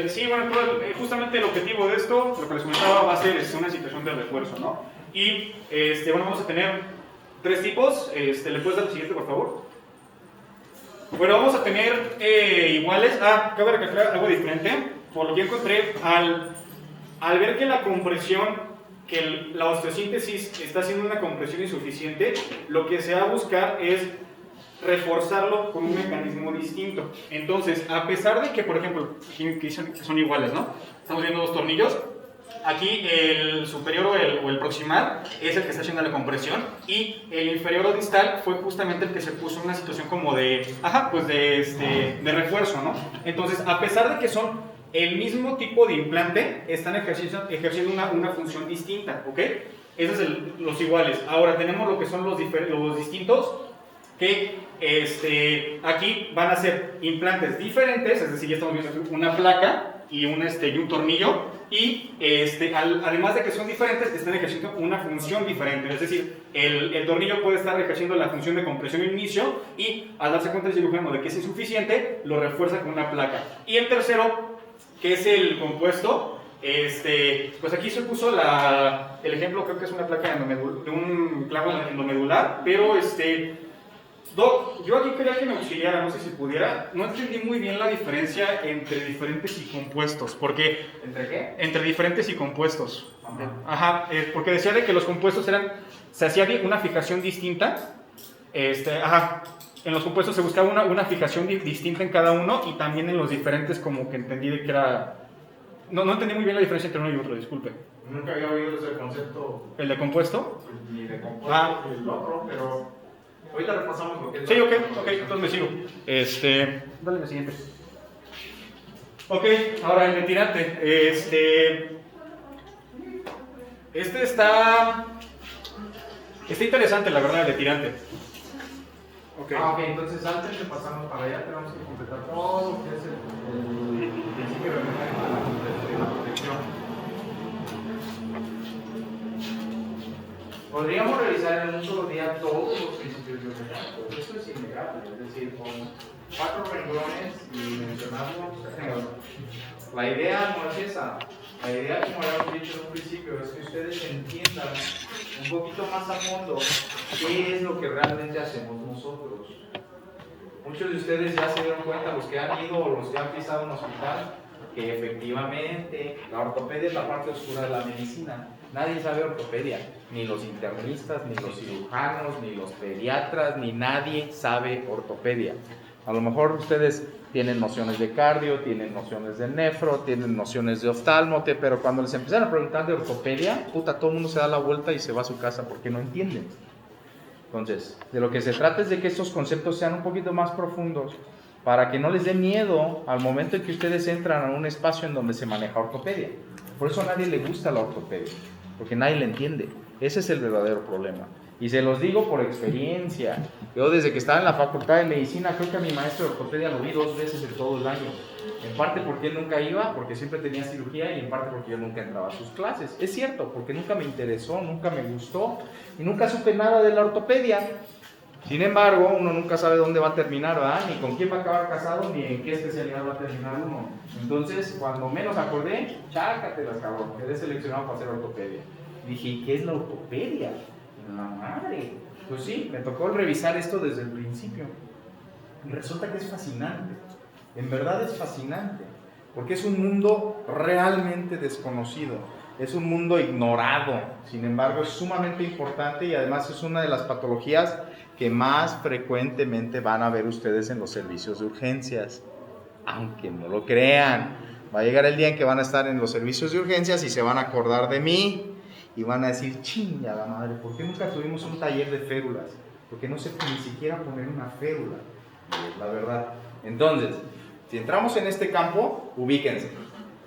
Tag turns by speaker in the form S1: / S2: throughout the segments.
S1: Sí, bueno, justamente el objetivo de esto, lo que les comentaba, va a ser una situación de refuerzo, ¿no? Y, bueno, vamos a tener tres tipos. ¿Le puedes dar el siguiente, por favor? Bueno, vamos a tener iguales. Cabe recalcar algo diferente. Por lo que encontré, al ver que la compresión, que la osteosíntesis está haciendo una compresión insuficiente, lo que se va a buscar es reforzarlo con un mecanismo distinto. Entonces, a pesar de que, por ejemplo, que son iguales, ¿no? Estamos viendo dos tornillos. Aquí el superior o el proximal es el que está haciendo la compresión y el inferior o distal fue justamente el que se puso en una situación como de, de refuerzo, ¿no? Entonces, a pesar de que son el mismo tipo de implante, están ejerciendo una función distinta, ¿ok? Esos son los iguales. Ahora tenemos lo que son los distintos, que aquí van a ser implantes diferentes, es decir, ya estamos viendo una placa y un tornillo, y además de que son diferentes, están ejerciendo una función diferente, es decir, el tornillo puede estar ejerciendo la función de compresión al inicio y al darse cuenta el cirujano de que es insuficiente, lo refuerza con una placa. Y el tercero, que es el compuesto, pues aquí se puso el ejemplo, creo que es una placa de un clavo endomedular, pero Doc, yo aquí quería que me auxiliara, no sé si pudiera. No entendí muy bien la diferencia entre diferentes y compuestos, porque...
S2: ¿Entre qué?
S1: Entre diferentes y compuestos.
S2: Ajá.
S1: Porque decía de que los compuestos se hacía una fijación distinta. En los compuestos se buscaba una fijación distinta en cada uno y también en los diferentes como que entendí de que era... No entendí muy bien la diferencia entre uno y otro, disculpe.
S2: Nunca había oído ese concepto.
S1: ¿El de compuesto?
S2: Ni de compuesto, ni el otro, pero... Ahorita repasamos lo que es.
S1: Sí, ok, entonces me sigo. Dale el siguiente. Ok, ahora el de tirante. Está interesante, la verdad, el de tirante.
S2: Okay. Ok, entonces antes de pasarnos para allá, tenemos que completar todo lo que es el principio de la protección. Podríamos realizar en un solo día todos los principios biomecánicos, eso es innegable, es decir, con 4 renglones y mencionarlos. La idea no es esa, la idea, como habíamos dicho en un principio, es que ustedes entiendan un poquito más a fondo qué es lo que realmente hacemos nosotros. Muchos de ustedes ya se dieron cuenta, los que han ido o los que han pisado un hospital, que efectivamente la ortopedia es la parte oscura de la medicina. Nadie sabe ortopedia, ni los internistas, ni los cirujanos, ni los pediatras, ni nadie sabe ortopedia. A lo mejor ustedes tienen nociones de cardio, tienen nociones de nefro, tienen nociones de oftalmo, pero cuando les empiezan a preguntar de ortopedia, todo el mundo se da la vuelta y se va a su casa porque no entienden. Entonces, de lo que se trata es de que estos conceptos sean un poquito más profundos para que no les dé miedo al momento en que ustedes entran a un espacio en donde se maneja ortopedia. Por eso a nadie le gusta la ortopedia, porque nadie la entiende. Ese es el verdadero problema. Y se los digo por experiencia. Yo desde que estaba en la facultad de medicina, creo que a mi maestro de ortopedia lo vi 2 veces en todo el año. En parte porque él nunca iba, porque siempre tenía cirugía, y en parte porque yo nunca entraba a sus clases. Es cierto, porque nunca me interesó, nunca me gustó, y nunca supe nada de la ortopedia. Sin embargo, uno nunca sabe dónde va a terminar, ¿verdad? Ni con quién va a acabar casado, ni en qué especialidad va a terminar uno. Entonces, cuando menos acordé, chácatelas, cabrón, quedé seleccionado para hacer ortopedia. Dije, ¿y qué es la ortopedia? La madre. Pues sí, me tocó revisar esto desde el principio. Y resulta que es fascinante. En verdad es fascinante. Porque es un mundo realmente desconocido. Es un mundo ignorado. Sin embargo, es sumamente importante y además es una de las patologías que más frecuentemente van a ver ustedes en los servicios de urgencias. Aunque no lo crean. Va a llegar el día en que van a estar en los servicios de urgencias y se van a acordar de mí. Y van a decir, chingada madre, ¿por qué nunca tuvimos un taller de férulas? Porque no sé ni siquiera poner una férula, la verdad. Entonces, si entramos en este campo, ubíquense.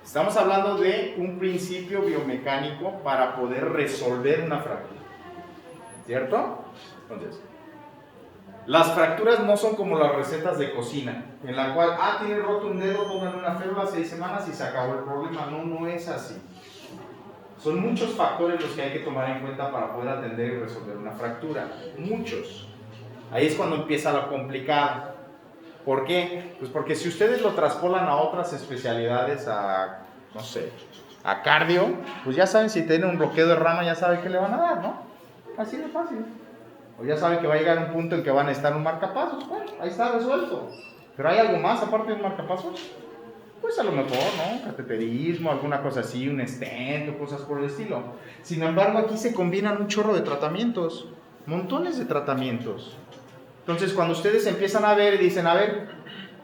S2: Estamos hablando de un principio biomecánico para poder resolver una fractura, ¿cierto? Entonces, las fracturas no son como las recetas de cocina, en la cual, tiene roto un dedo, pongan una férula 6 semanas y se acabó el problema. No, no es así. Son muchos factores los que hay que tomar en cuenta para poder atender y resolver una fractura. Muchos. Ahí es cuando empieza lo complicado.
S3: ¿Por qué? Pues porque si ustedes lo traspolan a otras especialidades, a, no sé, a cardio, pues ya saben, si tienen un bloqueo de rama, ya saben qué le van a dar, ¿no? Así de fácil. O ya saben que va a llegar un punto en que van a estar un marcapasos, bueno, ahí está resuelto. Pero ¿hay algo más aparte de un marcapasos? Pues a lo mejor, ¿no? Cateterismo, alguna cosa así, un stent o cosas por el estilo. Sin embargo, aquí se combinan un chorro de tratamientos, montones de tratamientos. Entonces, cuando ustedes empiezan a ver y dicen, a ver,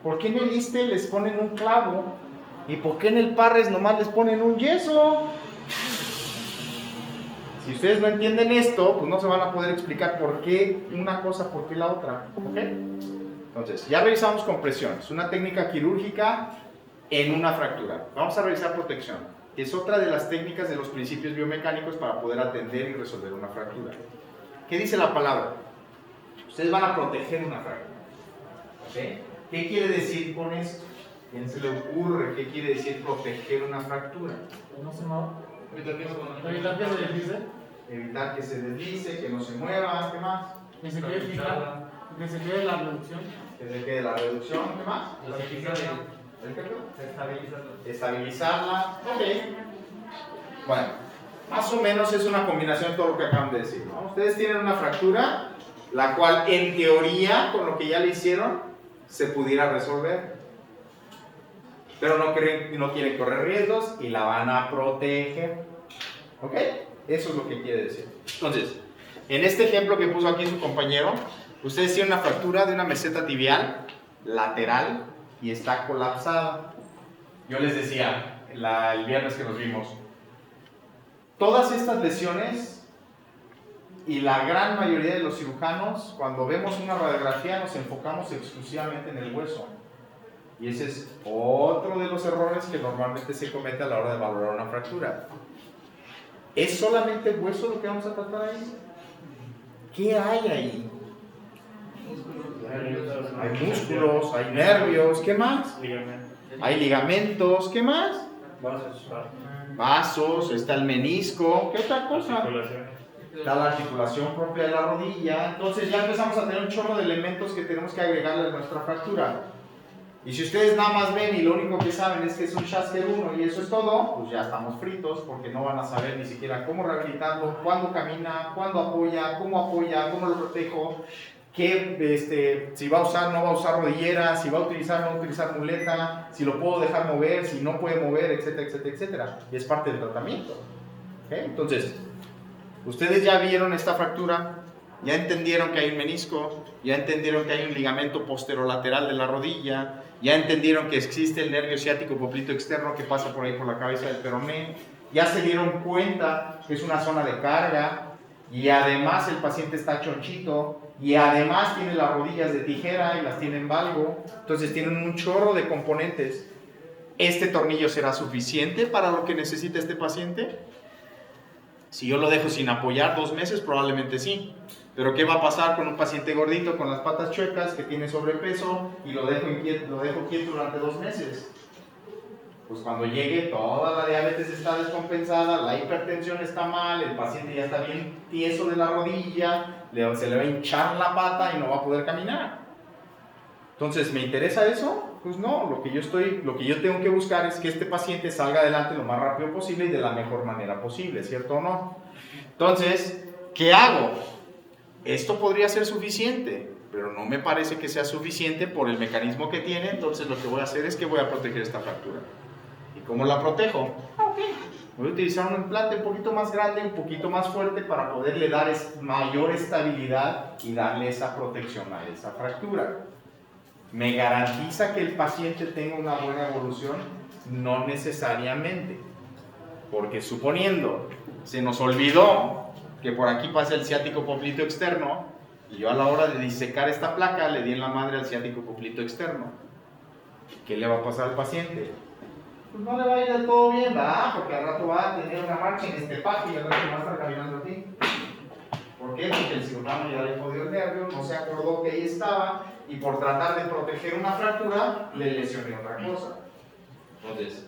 S3: ¿por qué en el ISSSTE les ponen un clavo? ¿Y por qué en el Parres nomás les ponen un yeso? Si ustedes no entienden esto, pues no se van a poder explicar por qué una cosa, por qué la otra. ¿Ok? Entonces, ya revisamos compresión. Es una técnica quirúrgica en una fractura. Vamos a revisar protección. Es otra de las técnicas de los principios biomecánicos para poder atender y resolver una fractura. ¿Qué dice la palabra? Ustedes van a proteger una fractura. ¿Ok? ¿Qué quiere decir con esto? ¿Quién se le ocurre qué quiere decir proteger una fractura?
S4: ¿Cómo se llama?
S2: Evitar que
S4: Evitar que se deslice,
S3: Evitar que se deslice, que no se mueva, ¿qué más?
S4: que se quede fija, que se quede la reducción.
S3: Que se quede la reducción, ¿qué más? ¿El qué? Estabilizarla. Ok. Bueno, más o menos es una combinación de todo lo que acaban de decir, ¿no? Ustedes tienen una fractura, la cual en teoría, con lo que ya le hicieron, se pudiera resolver. Pero no quieren correr riesgos y la van a proteger. ¿Ok? Eso es lo que quiere decir. Entonces, en este ejemplo que puso aquí su compañero, ustedes tienen una fractura de una meseta tibial lateral y está colapsada. Yo les decía el viernes que nos vimos, todas estas lesiones y la gran mayoría de los cirujanos, cuando vemos una radiografía, nos enfocamos exclusivamente en el hueso. Y ese es otro de los errores que normalmente se comete a la hora de valorar una fractura. ¿Es solamente hueso lo que vamos a tratar ahí? ¿Qué hay ahí? Hay músculos, hay nervios, ¿qué más? Hay ligamentos, ¿qué más? Vasos, está el menisco, ¿qué otra cosa? Está la articulación propia de la rodilla. Entonces ya empezamos a tener un chorro de elementos que tenemos que agregarle a nuestra fractura. Y si ustedes nada más ven y lo único que saben es que es un Schasker 1 y eso es todo, pues ya estamos fritos porque no van a saber ni siquiera cómo rehabilitarlo, cuándo camina, cuándo apoya, cómo lo protejo, si va a usar, no va a usar rodillera, si va a utilizar, no va a utilizar muleta, si lo puedo dejar mover, si no puede mover, etcétera, etcétera, etcétera. Y es parte del tratamiento. ¿Okay? Entonces, ustedes ya vieron esta fractura, ya entendieron que hay un menisco, ya entendieron que hay un ligamento posterolateral de la rodilla, ya entendieron que existe el nervio ciático poplito externo que pasa por ahí por la cabeza del peroné, ya se dieron cuenta que es una zona de carga y además el paciente está chonchito y además tiene las rodillas de tijera y las tiene en valgo, entonces tienen un chorro de componentes. ¿Este tornillo será suficiente para lo que necesita este paciente? Si yo lo dejo sin apoyar 2 meses, probablemente sí. Pero ¿qué va a pasar con un paciente gordito con las patas chuecas que tiene sobrepeso y lo dejo quieto durante 2 meses? Pues cuando llegue toda la diabetes está descompensada, la hipertensión está mal, el paciente ya está bien tieso de la rodilla, se le va a hinchar la pata y no va a poder caminar. Entonces, ¿me interesa eso? Pues no, lo que yo tengo que buscar es que este paciente salga adelante lo más rápido posible y de la mejor manera posible, ¿cierto o no? Entonces, ¿qué hago? Esto podría ser suficiente, pero no me parece que sea suficiente por el mecanismo que tiene, entonces lo que voy a hacer es que voy a proteger esta fractura. ¿Y cómo la protejo? Voy a utilizar un implante un poquito más grande, un poquito más fuerte para poderle dar mayor estabilidad y darle esa protección a esa fractura. ¿Me garantiza que el paciente tenga una buena evolución? No necesariamente, porque suponiendo se nos olvidó que por aquí pasa el ciático poplito externo y yo a la hora de disecar esta placa le di en la madre al ciático poplito externo, ¿qué le va a pasar al paciente? Pues no le va a ir del todo bien, ¿verdad? Porque al rato va a tener una marcha en este pack y al rato va a estar caminando aquí. ¿Por qué? Porque el cirujano ya le jodió el nervio, no se acordó que ahí estaba y por tratar de proteger una fractura le lesioné otra cosa. Entonces,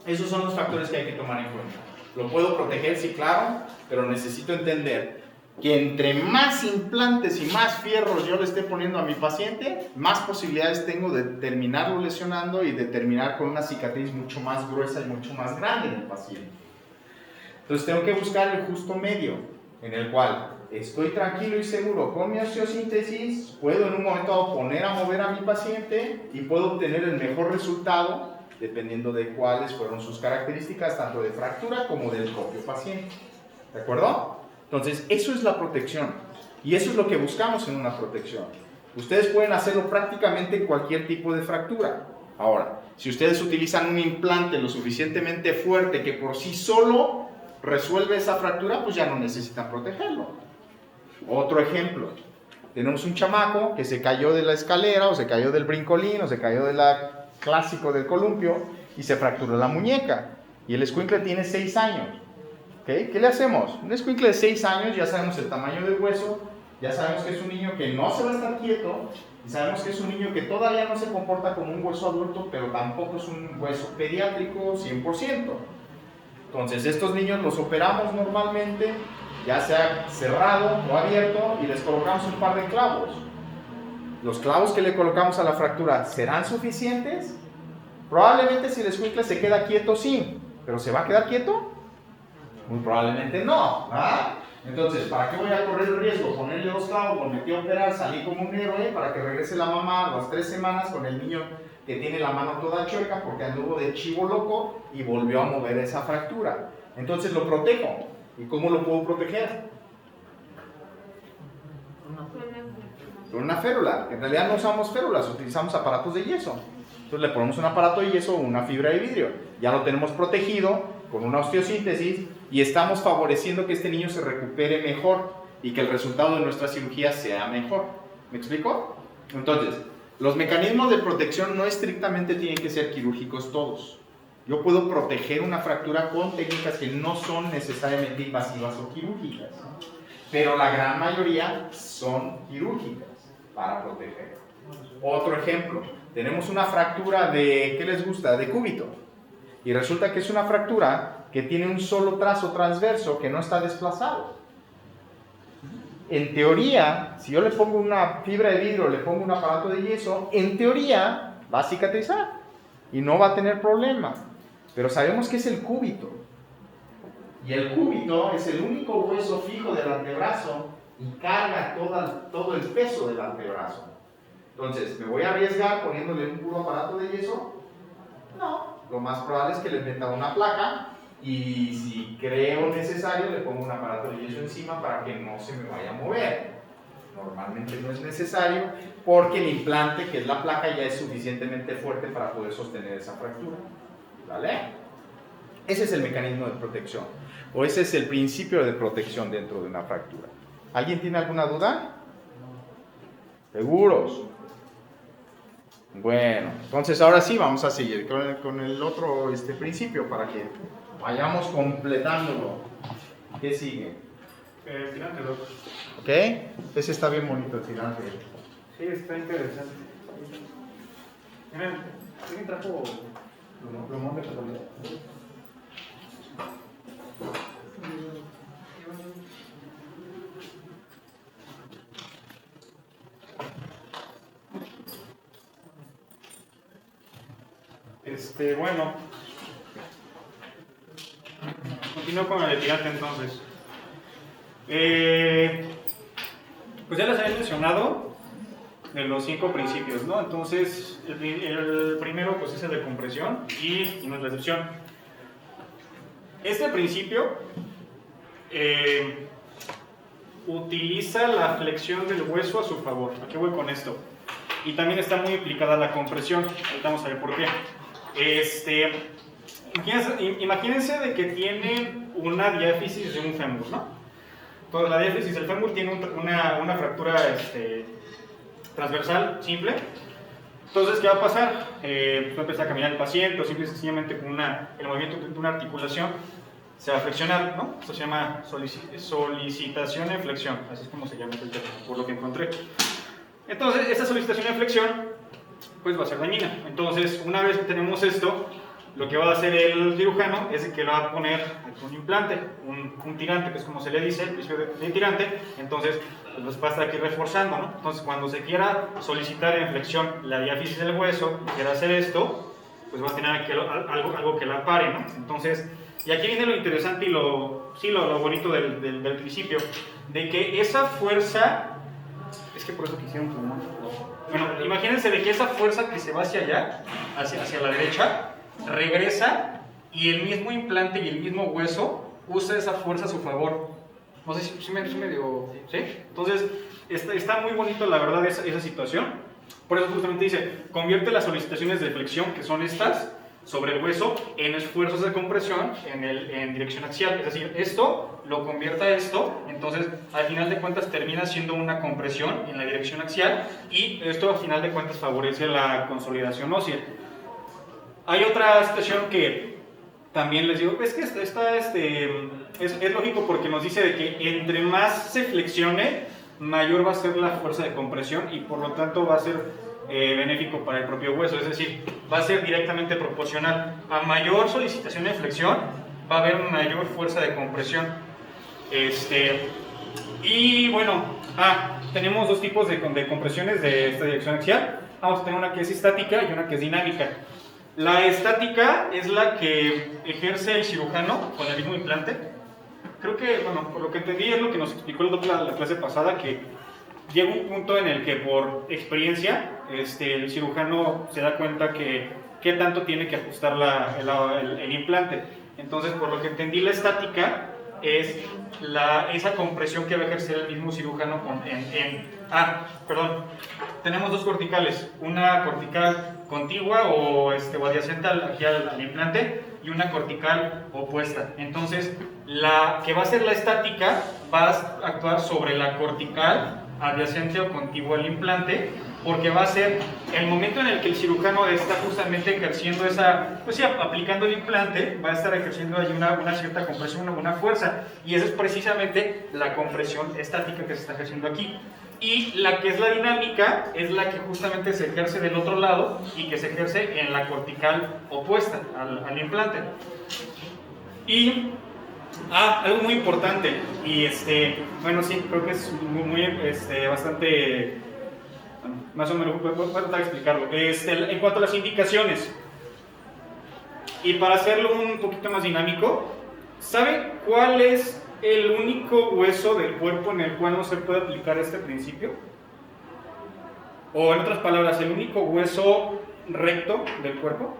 S3: esos son los factores que hay que tomar en cuenta. ¿Lo puedo proteger? Sí, claro, pero necesito entender que entre más implantes y más fierros yo le esté poniendo a mi paciente, más posibilidades tengo de terminarlo lesionando y de terminar con una cicatriz mucho más gruesa y mucho más grande en el paciente. Entonces tengo que buscar el justo medio, en el cual estoy tranquilo y seguro con mi osteosíntesis, puedo en un momento dado poner a mover a mi paciente y puedo obtener el mejor resultado dependiendo de cuáles fueron sus características, tanto de fractura como del propio paciente. ¿De acuerdo? Entonces, eso es la protección. Y eso es lo que buscamos en una protección. Ustedes pueden hacerlo prácticamente en cualquier tipo de fractura. Ahora, si ustedes utilizan un implante lo suficientemente fuerte que por sí solo resuelve esa fractura, pues ya no necesitan protegerlo. Otro ejemplo. Tenemos un chamaco que se cayó de la escalera, o se cayó del brincolín, o se cayó del clásico del columpio, y se fracturó la muñeca. Y el escuincle tiene 6 años. ¿Okay? ¿Qué le hacemos? Un escuincle de 6 años, ya sabemos el tamaño del hueso, ya sabemos que es un niño que no se va a estar quieto, y sabemos que es un niño que todavía no se comporta como un hueso adulto, pero tampoco es un hueso pediátrico 100%. Entonces, estos niños los operamos normalmente, ya sea cerrado o abierto, y les colocamos un par de clavos. Los clavos que le colocamos a la fractura, ¿serán suficientes? Probablemente si el escuincle se queda quieto, sí, pero ¿se va a quedar quieto? Muy probablemente no, ¿verdad? Entonces, ¿para qué voy a correr el riesgo? Ponerle 2 clavos, lo metí a operar, salí como un héroe para que regrese la mamá a las 3 semanas con el niño que tiene la mano toda chueca porque anduvo de chivo loco y volvió a mover esa fractura. Entonces lo protejo. ¿Y cómo lo puedo proteger? Con una férula. En realidad no usamos férulas, utilizamos aparatos de yeso. Entonces le ponemos un aparato de yeso o una fibra de vidrio. Ya lo tenemos protegido con una osteosíntesis y estamos favoreciendo que este niño se recupere mejor y que el resultado de nuestra cirugía sea mejor. ¿Me explico? Entonces, los mecanismos de protección no estrictamente tienen que ser quirúrgicos todos. Yo puedo proteger una fractura con técnicas que no son necesariamente invasivas o quirúrgicas, pero la gran mayoría son quirúrgicas para proteger. Otro ejemplo, tenemos una fractura de, ¿qué les gusta? De cúbito. Y resulta que es una fractura que tiene un solo trazo transverso que no está desplazado. En teoría, si yo le pongo una fibra de vidrio, le pongo un aparato de yeso, en teoría va a cicatrizar y no va a tener problema. Pero sabemos que es el cúbito. Y el cúbito es el único hueso fijo del antebrazo y carga todo el peso del antebrazo. Entonces, ¿me voy a arriesgar poniéndole un puro aparato de yeso? No. Lo más probable es que le meta una placa y si creo necesario le pongo un aparato de yeso encima para que no se me vaya a mover. Normalmente no es necesario porque el implante, que es la placa, ya es suficientemente fuerte para poder sostener esa fractura. ¿Vale? Ese es el mecanismo de protección, o ese es el principio de protección dentro de una fractura. ¿Alguien tiene alguna duda? ¿Seguros? Bueno, entonces ahora sí vamos a seguir con el otro principio para que vayamos completándolo. ¿Qué sigue?
S1: Tirante, Doc.
S3: ¿Ok? Ese está bien bonito, el tirante.
S1: Sí, está interesante. Miren, ¿alguien trajo plumón de casualidad? Bueno, continúo con el tirante entonces. Pues ya les había mencionado de los 5 principios, ¿no? Entonces, el primero pues es el de compresión y no es la excepción. Este principio utiliza la flexión del hueso a su favor. ¿A qué voy con esto? Y también está muy implicada la compresión. Ahorita vamos a ver por qué. Imagínense de que tiene una diáfisis de un fémur, ¿no? Entonces la diáfisis del fémur tiene una fractura transversal simple. Entonces, ¿qué va a pasar? Va a empezar a caminar el paciente o simple y sencillamente con el movimiento de una articulación se va a flexionar, ¿no? Esto se llama solicitación en flexión, así es como se llama el término, por lo que encontré. Entonces, esta solicitación en flexión pues va a ser dañina. Entonces, una vez que tenemos esto, lo que va a hacer el cirujano es que le va a poner un implante, un tirante, que es como se le dice, el principio de tirante. Entonces pues va a estar aquí reforzando, ¿no? Entonces cuando se quiera solicitar en flexión la diáfisis del hueso, quiera hacer esto, pues va a tener aquí algo que la pare, ¿no? Entonces, y aquí viene lo interesante y lo bonito del principio, de que esa fuerza, es que por eso quisieron tomar. Bueno, imagínense de que esa fuerza que se va hacia allá, hacia la derecha, regresa y el mismo implante y el mismo hueso usa esa fuerza a su favor. No sé si me dio... ¿Sí? Entonces, está muy bonito la verdad esa situación. Por eso justamente dice, convierte las solicitaciones de flexión, que son estas, sobre el hueso, en esfuerzos de compresión en dirección axial. Es decir, esto lo convierte a esto, entonces al final de cuentas termina siendo una compresión en la dirección axial y esto al final de cuentas favorece la consolidación ósea. Hay otra situación que también les digo, es que es lógico porque nos dice de que entre más se flexione, mayor va a ser la fuerza de compresión y por lo tanto va a ser benéfico para el propio hueso, es decir, va a ser directamente proporcional. A mayor solicitación de flexión, va a haber mayor fuerza de compresión. Y bueno, tenemos dos tipos de compresiones de esta dirección axial. Vamos a tener una que es estática y una que es dinámica. La estática es la que ejerce el cirujano con el mismo implante. Creo que, bueno, por lo que entendí es lo que nos explicó el doctor la clase pasada, que llega un punto en el que por experiencia el cirujano se da cuenta que qué tanto tiene que ajustar el implante. Entonces, por lo que entendí, la estática es esa compresión que va a ejercer el mismo cirujano tenemos dos corticales, una cortical contigua o adyacente aquí al implante y una cortical opuesta. Entonces, la que va a ser la estática va a actuar sobre la cortical adyacente o contigua al implante, porque va a ser el momento en el que el cirujano está justamente ejerciendo aplicando el implante, va a estar ejerciendo ahí una cierta compresión, una fuerza, y esa es precisamente la compresión estática que se está ejerciendo aquí. Y la que es la dinámica es la que justamente se ejerce del otro lado y que se ejerce en la cortical opuesta al implante. Y algo muy importante, y bueno, sí, creo que es bastante, bueno, más o menos, voy a tratar de explicarlo. En cuanto a las indicaciones, y para hacerlo un poquito más dinámico, ¿saben cuál es el único hueso del cuerpo en el cual no se puede aplicar este principio? O en otras palabras, el único hueso recto del cuerpo.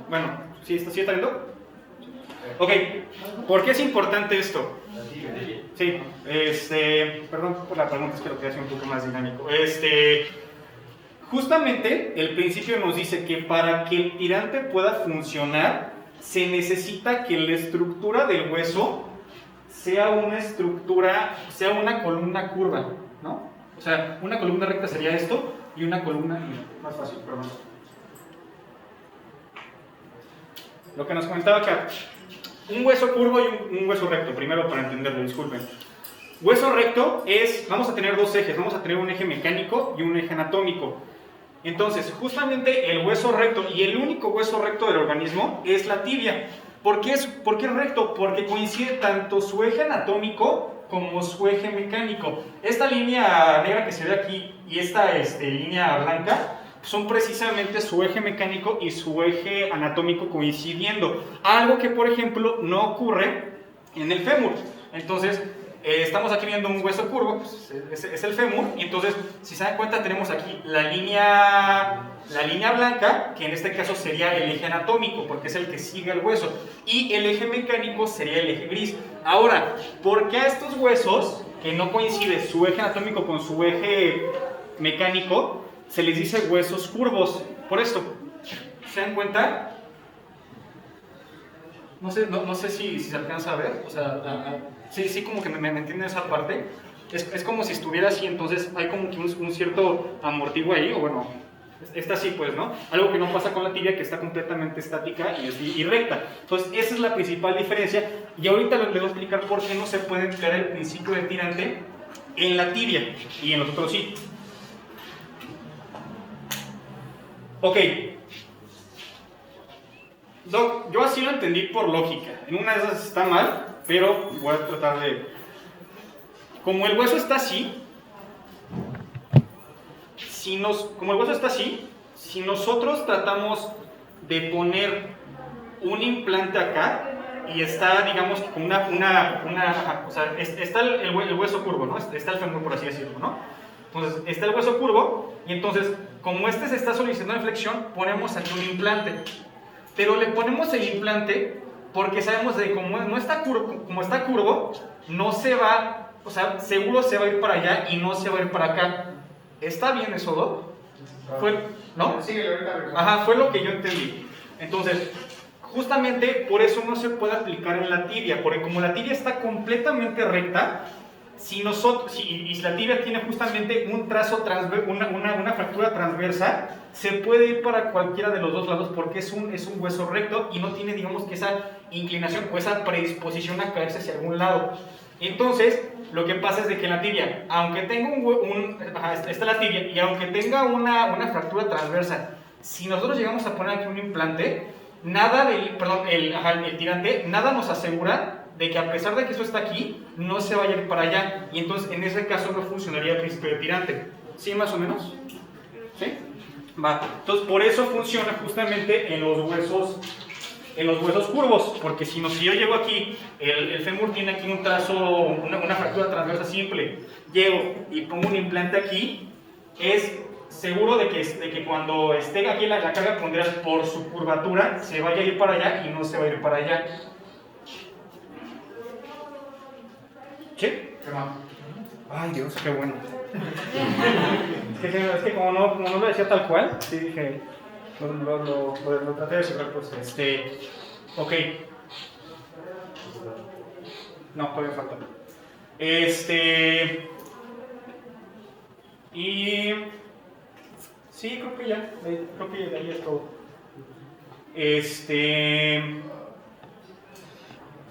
S1: Bueno, ¿sí está viendo? Ok, ¿por qué es importante esto? Sí, perdón por la pregunta, es que lo quería hacer un poco más dinámico. Justamente el principio nos dice que para que el tirante pueda funcionar, se necesita que la estructura del hueso sea una columna curva, ¿no? O sea, una columna recta sería esto y una columna, más fácil, perdón. Lo que nos comentaba acá, un hueso curvo y un hueso recto, primero para entenderlo, disculpen. Hueso recto vamos a tener dos ejes, vamos a tener un eje mecánico y un eje anatómico. Entonces, justamente el hueso recto y el único hueso recto del organismo es la tibia. ¿Por qué es recto? Porque coincide tanto su eje anatómico como su eje mecánico. Esta línea negra que se ve aquí y esta línea blanca son precisamente su eje mecánico y su eje anatómico coincidiendo. Algo que, por ejemplo, no ocurre en el fémur. Entonces, estamos aquí viendo un hueso curvo, pues, es el fémur, y entonces, si se dan cuenta, tenemos aquí la línea blanca, que en este caso sería el eje anatómico, porque es el que sigue el hueso, y el eje mecánico sería el eje gris. Ahora, ¿por qué a estos huesos, que no coincide su eje anatómico con su eje mecánico, se les dice huesos curvos? Por esto, ¿se dan cuenta? No sé si se alcanza a ver, o sea, sí, como que me entienden esa parte. Es como si estuviera así, entonces hay como que un cierto amortiguo ahí, o bueno, está así pues, ¿no? Algo que no pasa con la tibia, que está completamente estática y recta. Entonces, esa es la principal diferencia, y ahorita les voy a explicar por qué no se puede emplear el principio de tirante en la tibia, y en los otros sí. Ok. Doc, yo así lo entendí por lógica. En una de esas está mal, pero voy a tratar de... Como el hueso está así, como el hueso está así, si nosotros tratamos de poner un implante acá y está, digamos, como o sea, está el hueso curvo, ¿no? Está el fémur, por así decirlo, ¿no? Entonces, está el hueso curvo y entonces, como este se está solicitando en flexión, ponemos aquí un implante. Pero le ponemos el implante porque sabemos de como está curvo, no se va, o sea, seguro se va a ir para allá y no se va a ir para acá. ¿Está bien eso, Doc? ¿No?
S2: Sí, ahorita.
S1: Ajá, fue lo que yo entendí. Entonces, justamente por eso no se puede aplicar en la tibia, porque como la tibia está completamente recta, si la tibia tiene justamente un trazo una fractura transversa, se puede ir para cualquiera de los dos lados porque es un hueso recto y no tiene, digamos, que esa inclinación o esa predisposición a caerse hacia algún lado. Entonces, lo que pasa es de que la tibia, aunque tenga está la tibia, y aunque tenga una fractura transversa, si nosotros llegamos a poner aquí un implante, el tirante, nada nos asegura de que a pesar de que eso está aquí, no se vaya a ir para allá, y entonces en ese caso no funcionaría el principio de tirante. ¿Sí, más o menos? ¿Sí? Va. Entonces, por eso funciona justamente en los huesos curvos, porque si yo llego aquí, el fémur tiene aquí un trazo, una fractura transversa simple, llego y pongo un implante aquí, es seguro de que cuando esté aquí la carga ponderal por su curvatura, se vaya a ir para allá y no se va a ir para allá. ¿Sí? Ay, Dios, qué bueno. es que como no lo decía tal cual, sí dije, lo traté de cerrar, pues, ok. No, todavía falta. Y... sí, creo que de ahí es todo.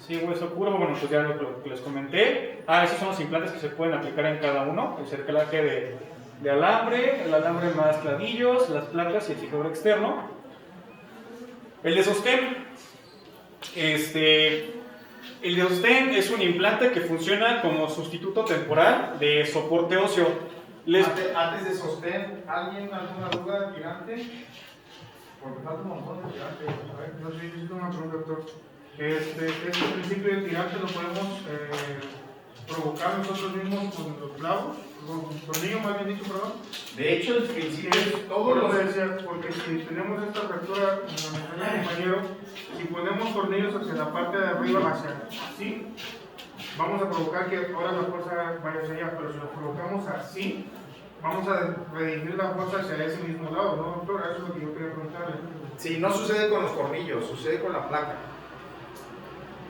S1: Sí, hueso curvo, bueno, pues ya lo que les comenté. Esos son los implantes que se pueden aplicar en cada uno. El cerclaje de alambre, el alambre más clavillos, las placas y el fijador externo. El de sostén. El de sostén es un implante que funciona como sustituto temporal de soporte óseo.
S3: Antes de sostén, ¿alguien alguna duda de tirante? Porque falta un montón de tirante.
S4: A ver, no sé, yo tengo una pregunta, doctor. Este principio de tirante lo podemos provocar nosotros mismos con los clavos, con tornillos, más bien dicho, perdón.
S3: De hecho, el principio es todo
S4: Lo
S3: lo
S4: que decía, porque si tenemos esta fractura, como mencionó el compañero, si ponemos tornillos hacia la parte de arriba, hacia así, vamos a provocar que ahora la fuerza vaya hacia allá, pero si lo provocamos así, vamos a redirigir la fuerza hacia ese mismo lado, ¿no, doctor? Eso es lo que yo quería preguntarle.
S3: Sí, no sucede con los tornillos, sucede con la placa.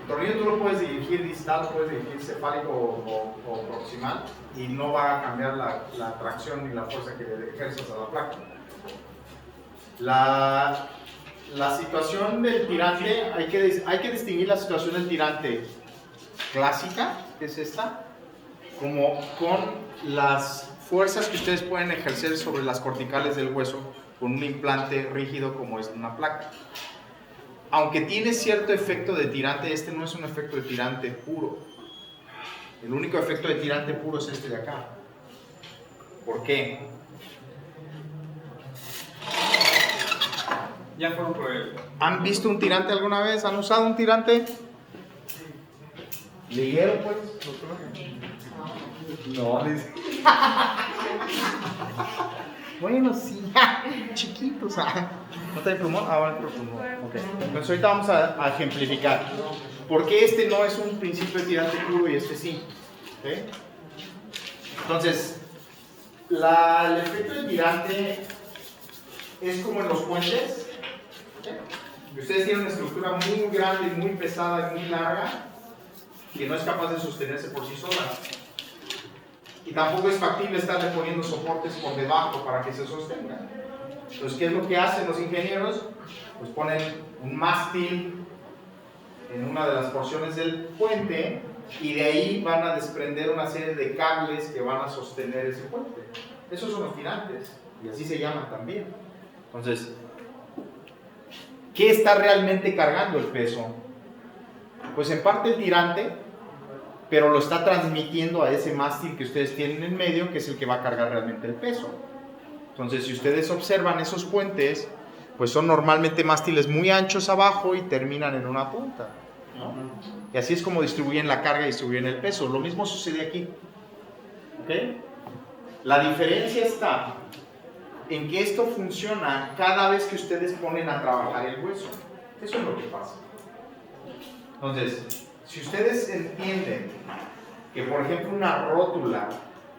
S3: El tornillo tú lo puedes dirigir distal, puedes dirigir cefálico o proximal y no va a cambiar la tracción ni la fuerza que le ejerzas a la placa. La situación del tirante, hay que distinguir la situación del tirante clásica, que es esta, como con las fuerzas que ustedes pueden ejercer sobre las corticales del hueso con un implante rígido como es una placa. Aunque tiene cierto efecto de tirante, este no es un efecto de tirante puro. El único efecto de tirante puro es este de acá. ¿Por qué?
S1: Ya fueron por él.
S3: ¿Han visto un tirante alguna vez? ¿Han usado un tirante? ¿Liguero, pues? No, bueno, sí, chiquitos. ¿No trae plumón? Ahora trae plumón. Okay. Entonces ahorita vamos a ejemplificar. ¿Por qué este no es un principio de tirante puro y este sí? ¿Okay? Entonces, el efecto de tirante es como en los puentes. ¿Okay? Ustedes tienen una estructura muy grande, muy pesada y muy larga que no es capaz de sostenerse por sí sola. Y tampoco es factible estarle poniendo soportes por debajo para que se sostenga. Entonces, ¿qué es lo que hacen los ingenieros? Pues ponen un mástil en una de las porciones del puente y de ahí van a desprender una serie de cables que van a sostener ese puente. Esos son los tirantes y así se llaman también. Entonces, ¿qué está realmente cargando el peso? Pues en parte el tirante, pero lo está transmitiendo a ese mástil que ustedes tienen en medio, que es el que va a cargar realmente el peso. Entonces, si ustedes observan esos puentes, pues son normalmente mástiles muy anchos abajo y terminan en una punta, ¿no? Y así es como distribuyen la carga y distribuyen el peso. Lo mismo sucede aquí. ¿Ok? La diferencia está en que esto funciona cada vez que ustedes ponen a trabajar el hueso. Eso es lo que pasa. Entonces, si ustedes entienden que, por ejemplo, una rótula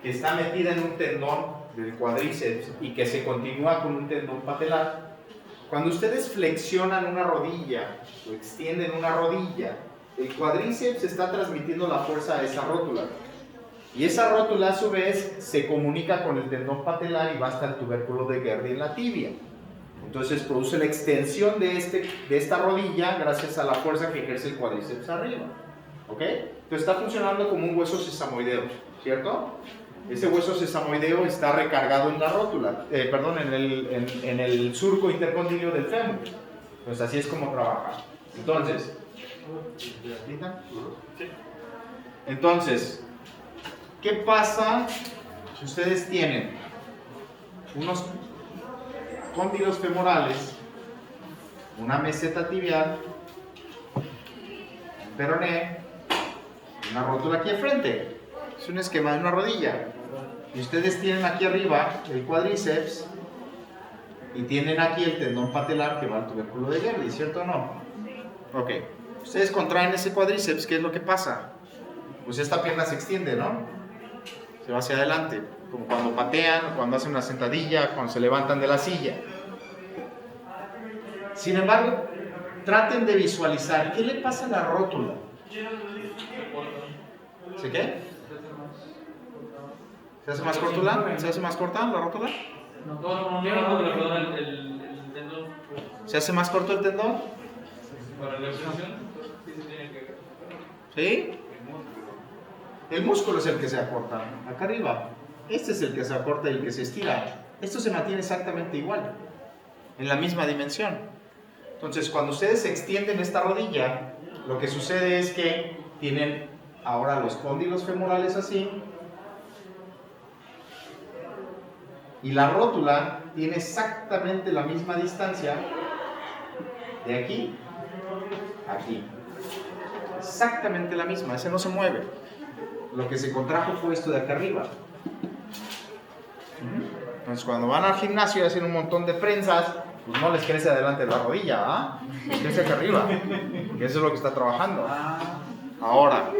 S3: que está metida en un tendón del cuádriceps y que se continúa con un tendón patelar, cuando ustedes flexionan una rodilla o extienden una rodilla, el cuádriceps está transmitiendo la fuerza a esa rótula. Y esa rótula a su vez se comunica con el tendón patelar y va hasta el tubérculo de Gerdy en la tibia. Entonces produce la extensión de esta rodilla gracias a la fuerza que ejerce el cuádriceps arriba. ¿Ok? Entonces está funcionando como un hueso sesamoideo, ¿cierto? Ese hueso sesamoideo está recargado en la rótula, en el surco intercondilio del fémur. Pues así es como trabaja. Entonces, ¿qué pasa si ustedes tienen unos cóndilos femorales, una meseta tibial, un peroné, una rótula aquí al frente? Es un esquema de una rodilla. Y ustedes tienen aquí arriba el cuádriceps y tienen aquí el tendón patelar que va al tubérculo de Gerdy, ¿cierto o no? Ok. Ustedes contraen ese cuádriceps, ¿qué es lo que pasa? Pues esta pierna se extiende, ¿no? Se va hacia adelante, como cuando patean, cuando hacen una sentadilla, cuando se levantan de la silla. Sin embargo, traten de visualizar qué le pasa a la rótula. ¿Sí qué? ¿Se hace más cortula? ¿Se hace más corta la rótula?
S5: No, el tendón.
S3: ¿Se hace más corto el tendón?
S5: Para la extensión, sí se tiene que.
S3: ¿Sí? El músculo es el que se acorta, acá arriba. Este es el que se acorta y el que se estira. Esto se mantiene exactamente igual, en la misma dimensión. Entonces, cuando ustedes extienden esta rodilla, lo que sucede es que tienen ahora los cóndilos femorales así, y la rótula tiene exactamente la misma distancia de aquí a aquí. Exactamente la misma, ese no se mueve. Lo que se contrajo fue esto de acá arriba. Entonces, cuando van al gimnasio y hacen un montón de prensas, pues no les crece adelante la rodilla, ¿ah? Les crece acá arriba. Que eso es lo que está trabajando. Ahora,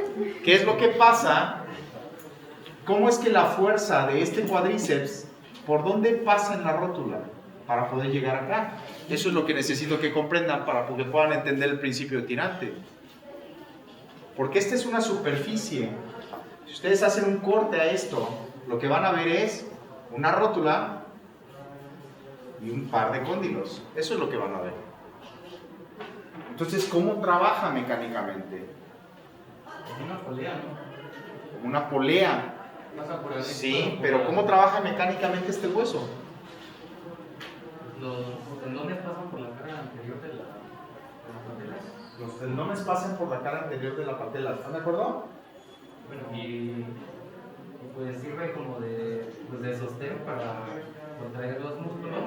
S3: ¿qué es lo que pasa? ¿Cómo es que la fuerza de este cuádriceps, por dónde pasa en la rótula para poder llegar acá? Eso es lo que necesito que comprendan para que puedan entender el principio de tirante. Porque esta es una superficie. Si ustedes hacen un corte a esto, lo que van a ver es una rótula y un par de cóndilos. Eso es lo que van a ver. Entonces, ¿cómo trabaja mecánicamente?
S5: Como una polea, ¿no?
S3: Como una polea.
S5: Pasa por así.
S3: Sí, pero ¿cómo trabaja mecánicamente este hueso?
S5: Los tendones pasan por la cara anterior de la patela.
S3: Los tendones pasan por la cara anterior de la patela. ¿Están de acuerdo?
S5: Bueno, y pues sirve como de sostén para contraer los músculos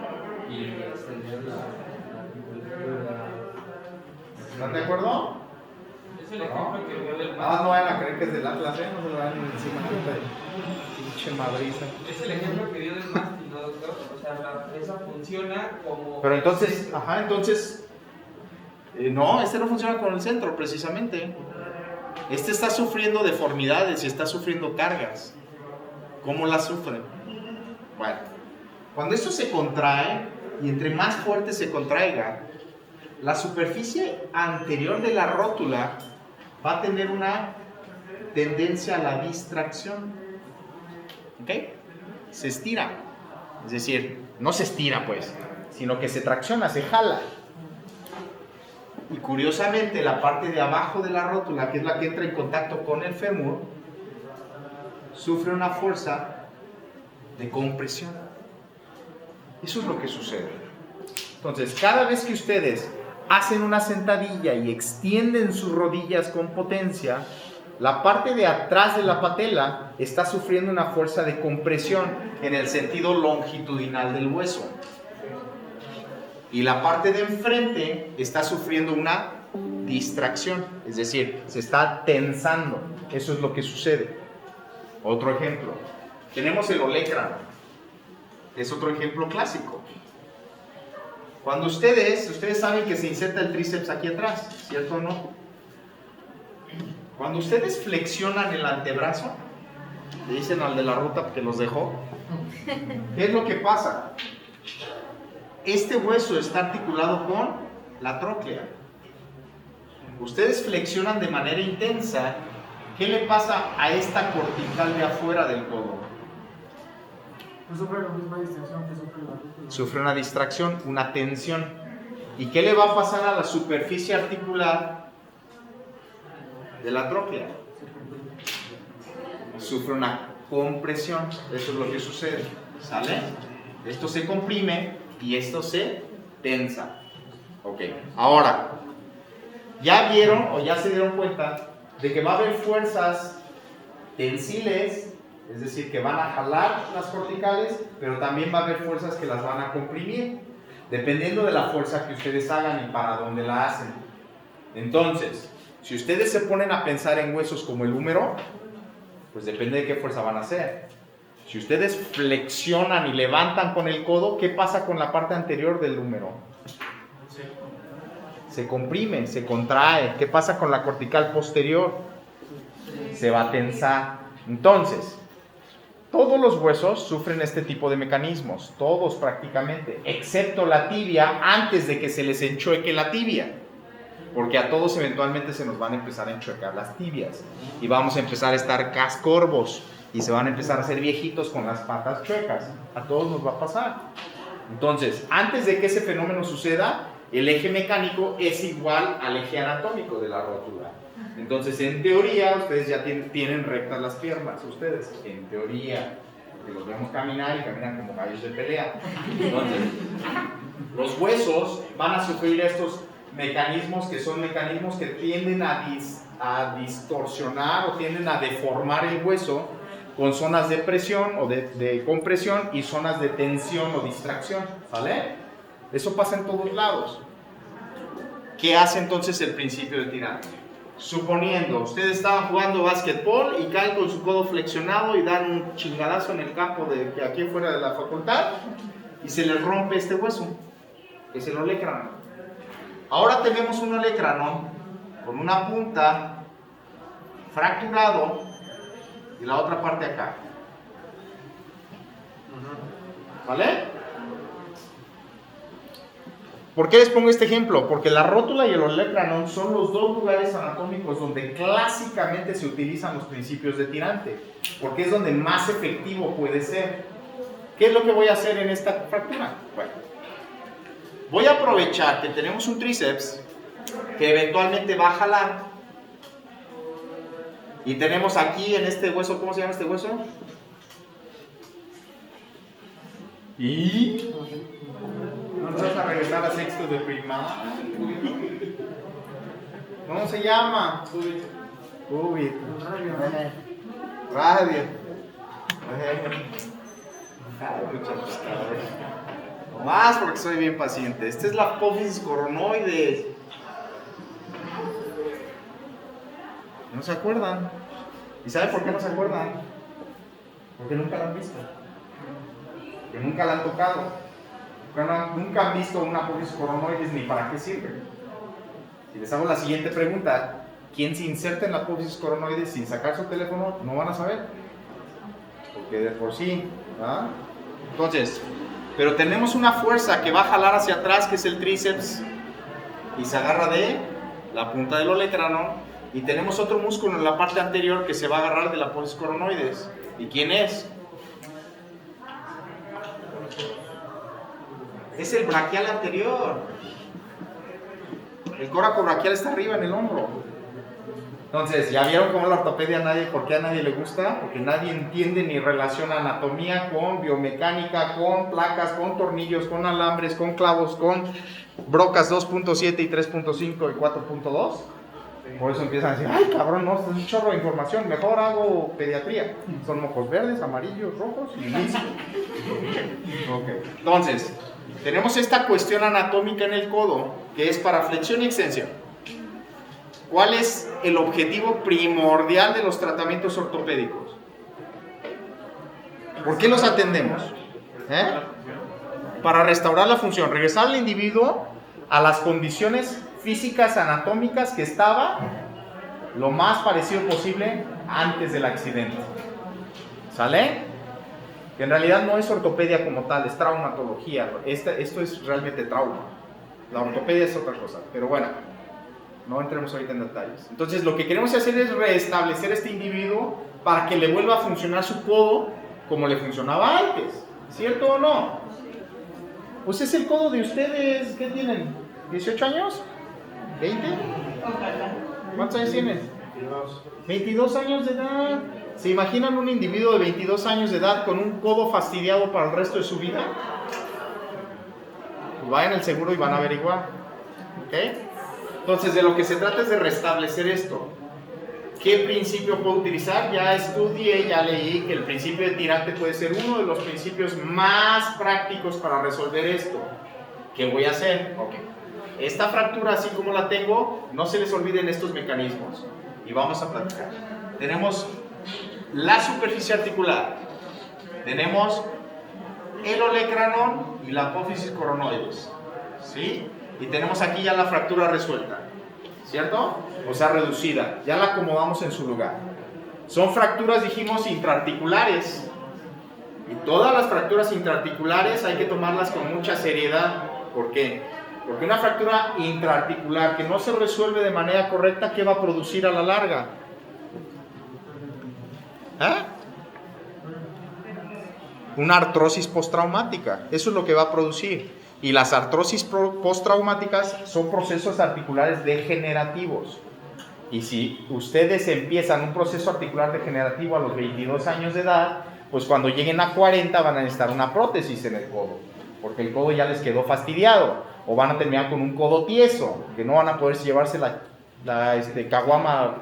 S5: y extender la musculatura.
S3: ¿Están de acuerdo?
S5: Es el ejemplo que dio del
S3: No vayan a creer que es del Atlas, ¿eh? No se lo vayan encima. Pinche madriza.
S5: Es el ejemplo que dio del mástil, ¿no, doctor? O sea, esa funciona como.
S3: Pero entonces, no, este no funciona con el centro, precisamente. Este está sufriendo deformidades y está sufriendo cargas. ¿Cómo las sufren? Bueno, cuando esto se contrae, y entre más fuerte se contraiga, la superficie anterior de la rótula va a tener una tendencia a la distracción. ¿Ok? Se estira. Es decir, no se estira pues, sino que se tracciona, se jala. Y curiosamente la parte de abajo de la rótula, que es la que entra en contacto con el fémur, sufre una fuerza de compresión. Eso es lo que sucede. Entonces, cada vez que ustedes hacen una sentadilla y extienden sus rodillas con potencia, la parte de atrás de la patela está sufriendo una fuerza de compresión en el sentido longitudinal del hueso. Y la parte de enfrente está sufriendo una distracción, es decir, se está tensando. Eso es lo que sucede. Otro ejemplo. Tenemos el olecrano. Es otro ejemplo clásico. Cuando ustedes saben que se inserta el tríceps aquí atrás, ¿cierto o no? Cuando ustedes flexionan el antebrazo, le dicen al de la ruta que los dejó, ¿qué es lo que pasa? Este hueso está articulado con la tróclea. Ustedes flexionan de manera intensa, ¿qué le pasa a esta cortical de afuera del codo?
S4: No sufre la misma distensión que sufre la rótula.
S3: Sufre una distracción, una tensión. ¿Y qué le va a pasar a la superficie articular de la tróclea? Sufre una compresión. Eso es lo que sucede. ¿Sale? Esto se comprime y esto se tensa. Ok. Ahora, ¿ya vieron o ya se dieron cuenta de que va a haber fuerzas tensiles? Es decir, que van a jalar las corticales, pero también va a haber fuerzas que las van a comprimir, dependiendo de la fuerza que ustedes hagan y para dónde la hacen. Entonces, si ustedes se ponen a pensar en huesos como el húmero, pues depende de qué fuerza van a hacer. Si ustedes flexionan y levantan con el codo, ¿qué pasa con la parte anterior del húmero? Se comprime, se contrae. ¿Qué pasa con la cortical posterior? Se va a tensar. Entonces, todos los huesos sufren este tipo de mecanismos, todos prácticamente, excepto la tibia antes de que se les enchueque la tibia, porque a todos eventualmente se nos van a empezar a enchuecar las tibias y vamos a empezar a estar cascorvos y se van a empezar a hacer viejitos con las patas chuecas. A todos nos va a pasar. Entonces, antes de que ese fenómeno suceda, el eje mecánico es igual al eje anatómico de la rótula. Entonces, en teoría, ustedes ya tienen rectas las piernas, ustedes, en teoría, porque los vemos caminar y caminan como gallos de pelea. Entonces, los huesos van a sufrir estos mecanismos que son mecanismos que tienden a distorsionar o tienden a deformar el hueso con zonas de presión o de compresión y zonas de tensión o distracción, ¿vale? Eso pasa en todos lados. ¿Qué hace entonces el principio de tirante? Suponiendo, ustedes estaban jugando básquetbol y caen con su codo flexionado y dan un chingadazo en el campo de aquí fuera de la facultad y se les rompe este hueso, que es el olecrano. Ahora tenemos un olecrano con una punta fracturado y la otra parte acá. ¿Vale? ¿Por qué les pongo este ejemplo? Porque la rótula y el olecranon son los dos lugares anatómicos donde clásicamente se utilizan los principios de tirante, porque es donde más efectivo puede ser. ¿Qué es lo que voy a hacer en esta fractura? Bueno, voy a aprovechar que tenemos un tríceps que eventualmente va a jalar y tenemos aquí en este hueso, ¿cómo se llama este hueso? Y no nos vas a regresar a sexto de primaria. ¿Cómo se llama? Cúbito. Radio. Ay, muchachos, no más porque soy bien paciente. Esta es la apófisis coronoides. ¿No se acuerdan? ¿Y saben por qué no se acuerdan? Porque nunca la han visto. Que nunca la han tocado. Nunca han visto una apófisis coronoides ni para qué sirve. Si les hago la siguiente pregunta, ¿quién se inserta en la apófisis coronoides sin sacar su teléfono? No van a saber. Porque de por sí, ¿verdad? Entonces, pero tenemos una fuerza que va a jalar hacia atrás, que es el tríceps, y se agarra de la punta del olecrano, y tenemos otro músculo en la parte anterior que se va a agarrar de la apófisis coronoides. ¿Y quién es? Es el braquial anterior. El coracobraquial está arriba en el hombro. Entonces, ¿ya vieron cómo la ortopedia por qué a nadie le gusta? Porque nadie entiende ni relaciona anatomía con biomecánica, con placas, con tornillos, con alambres, con clavos, con brocas 2.7 y 3.5 y 4.2. Por eso empiezan a decir, ay cabrón, no, es un chorro de información, mejor hago pediatría. Son mocos verdes, amarillos, rojos y listo. Okay. Entonces, tenemos esta cuestión anatómica en el codo, que es para flexión y extensión. ¿Cuál es el objetivo primordial de los tratamientos ortopédicos? ¿Por qué los atendemos? Para restaurar la función, regresar al individuo a las condiciones físicas anatómicas que estaba lo más parecido posible antes del accidente. ¿Sale? Que en realidad no es ortopedia como tal, es traumatología. Esto es realmente trauma. La ortopedia es otra cosa, pero bueno, no entremos ahorita en detalles. Entonces lo que queremos hacer es restablecer a este individuo para que le vuelva a funcionar su codo como le funcionaba antes. ¿Cierto o no? Pues es el codo de ustedes. ¿Qué tienen? ¿18 años? ¿20? ¿Cuántos años tienen? 22 años de edad. ¿Se imaginan un individuo de 22 años de edad con un codo fastidiado para el resto de su vida? Pues vayan al seguro y van a averiguar. ¿Ok? Entonces, de lo que se trata es de restablecer esto. ¿Qué principio puedo utilizar? Ya estudié, ya leí que el principio de tirante puede ser uno de los principios más prácticos para resolver esto. ¿Qué voy a hacer? Ok. Esta fractura, así como la tengo, no se les olviden estos mecanismos. Y vamos a platicar. Tenemos la superficie articular. Tenemos el olecranon y la apófisis coronoides. ¿Sí? Y tenemos aquí ya la fractura resuelta. ¿Cierto? O sea, reducida. Ya la acomodamos en su lugar. Son fracturas, dijimos, intraarticulares. Y todas las fracturas intraarticulares hay que tomarlas con mucha seriedad. ¿Por qué? Porque una fractura intraarticular que no se resuelve de manera correcta, ¿qué va a producir a la larga? Una artrosis postraumática. Eso es lo que va a producir. Y las artrosis postraumáticas son procesos articulares degenerativos. Y si ustedes empiezan un proceso articular degenerativo a los 22 años de edad, pues cuando lleguen a 40 van a necesitar una prótesis en el codo, porque el codo ya les quedó fastidiado, o van a terminar con un codo tieso, que no van a poder llevarse la caguama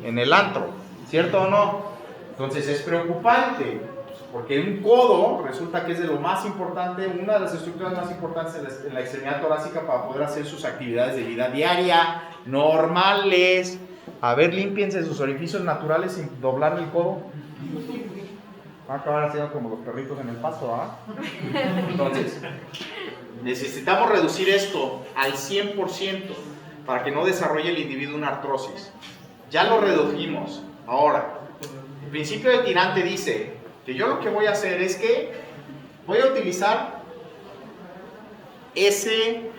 S3: en el antro, ¿cierto o no? Entonces es preocupante, porque un codo resulta que es de lo más importante, una de las estructuras más importantes en la extremidad torácica para poder hacer sus actividades de vida diaria, normales. A ver, límpiense sus orificios naturales sin doblar el codo. Va a acabar haciendo como los perritos en el pasto, ¿ah? Entonces, necesitamos reducir esto al 100% para que no desarrolle el individuo una artrosis. Ya lo redujimos. Ahora, el principio de tirante dice que yo lo que voy a hacer es que voy a utilizar ese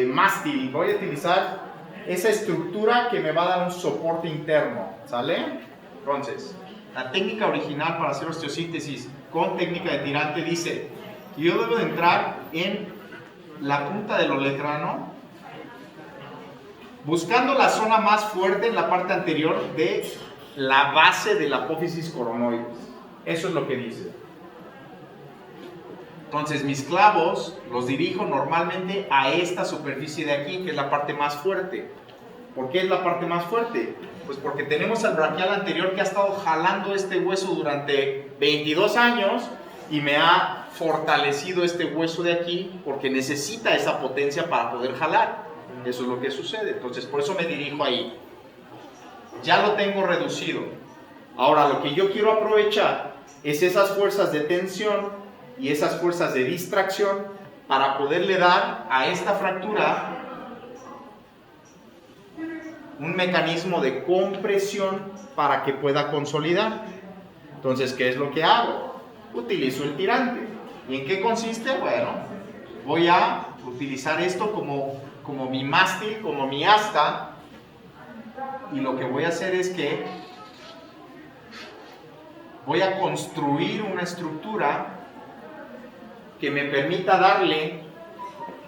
S3: mástil, voy a utilizar esa estructura que me va a dar un soporte interno, ¿sale? Entonces, la técnica original para hacer osteosíntesis con técnica de tirante dice que yo debo de entrar en la punta del olecrano, buscando la zona más fuerte en la parte anterior de la base de la apófisis coronoides. Eso es lo que dice. Entonces mis clavos los dirijo normalmente a esta superficie de aquí, que es la parte más fuerte. ¿Por qué es la parte más fuerte? Pues porque tenemos al braquial anterior que ha estado jalando este hueso durante 22 años y me ha fortalecido este hueso de aquí porque necesita esa potencia para poder jalar. Eso es lo que sucede. Entonces por eso me dirijo ahí. Ya lo tengo reducido. Ahora lo que yo quiero aprovechar es esas fuerzas de tensión y esas fuerzas de distracción para poderle dar a esta fractura un mecanismo de compresión para que pueda consolidar. Entonces, ¿qué es lo que hago? Utilizo el tirante. ¿Y en qué consiste? Bueno, voy a utilizar esto como mi mástil, como mi asta, y lo que voy a hacer es que voy a construir una estructura que me permita darle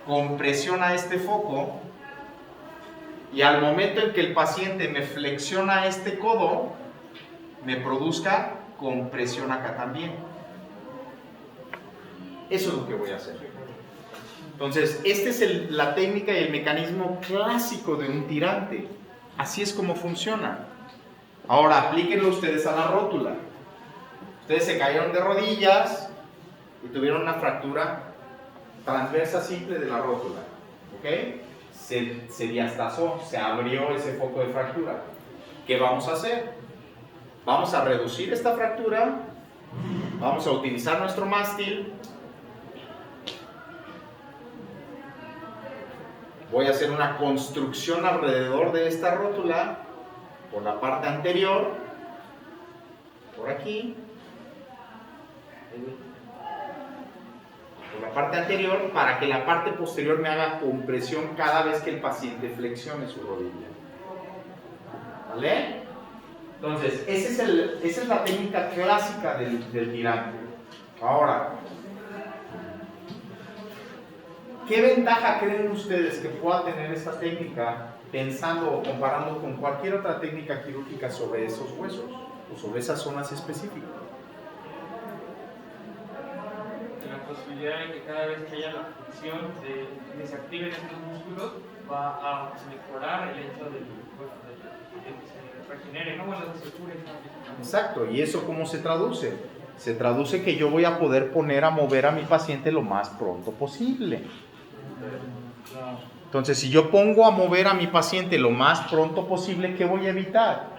S3: compresión a este foco y al momento en que el paciente me flexiona este codo, me produzca compresión acá también. Eso es lo que voy a hacer. Entonces, esta es la técnica y el mecanismo clásico de un tirante. Así es como funciona. Ahora, aplíquenlo ustedes a la rótula. Ustedes se cayeron de rodillas y tuvieron una fractura transversa simple de la rótula. ¿Ok? Se diastazó, se abrió ese foco de fractura. ¿Qué vamos a hacer? Vamos a reducir esta fractura, vamos a utilizar nuestro mástil, voy a hacer una construcción alrededor de esta rótula, por la parte anterior, por aquí, por la parte anterior, para que la parte posterior me haga compresión cada vez que el paciente flexione su rodilla. ¿Vale? Entonces, esa es la técnica clásica del tirante. Ahora, ¿qué ventaja creen ustedes que pueda tener esta técnica pensando o comparando con cualquier otra técnica quirúrgica sobre esos huesos o sobre esas zonas específicas?
S5: La posibilidad de que cada vez que haya la función de se activen estos músculos va a mejorar el hecho de que se regenere, ¿no? Bueno, se cure.
S3: Exacto, ¿y eso cómo se traduce? Se traduce que yo voy a poder poner a mover a mi paciente lo más pronto posible. Entonces, si yo pongo a mover a mi paciente lo más pronto posible, ¿qué voy a evitar?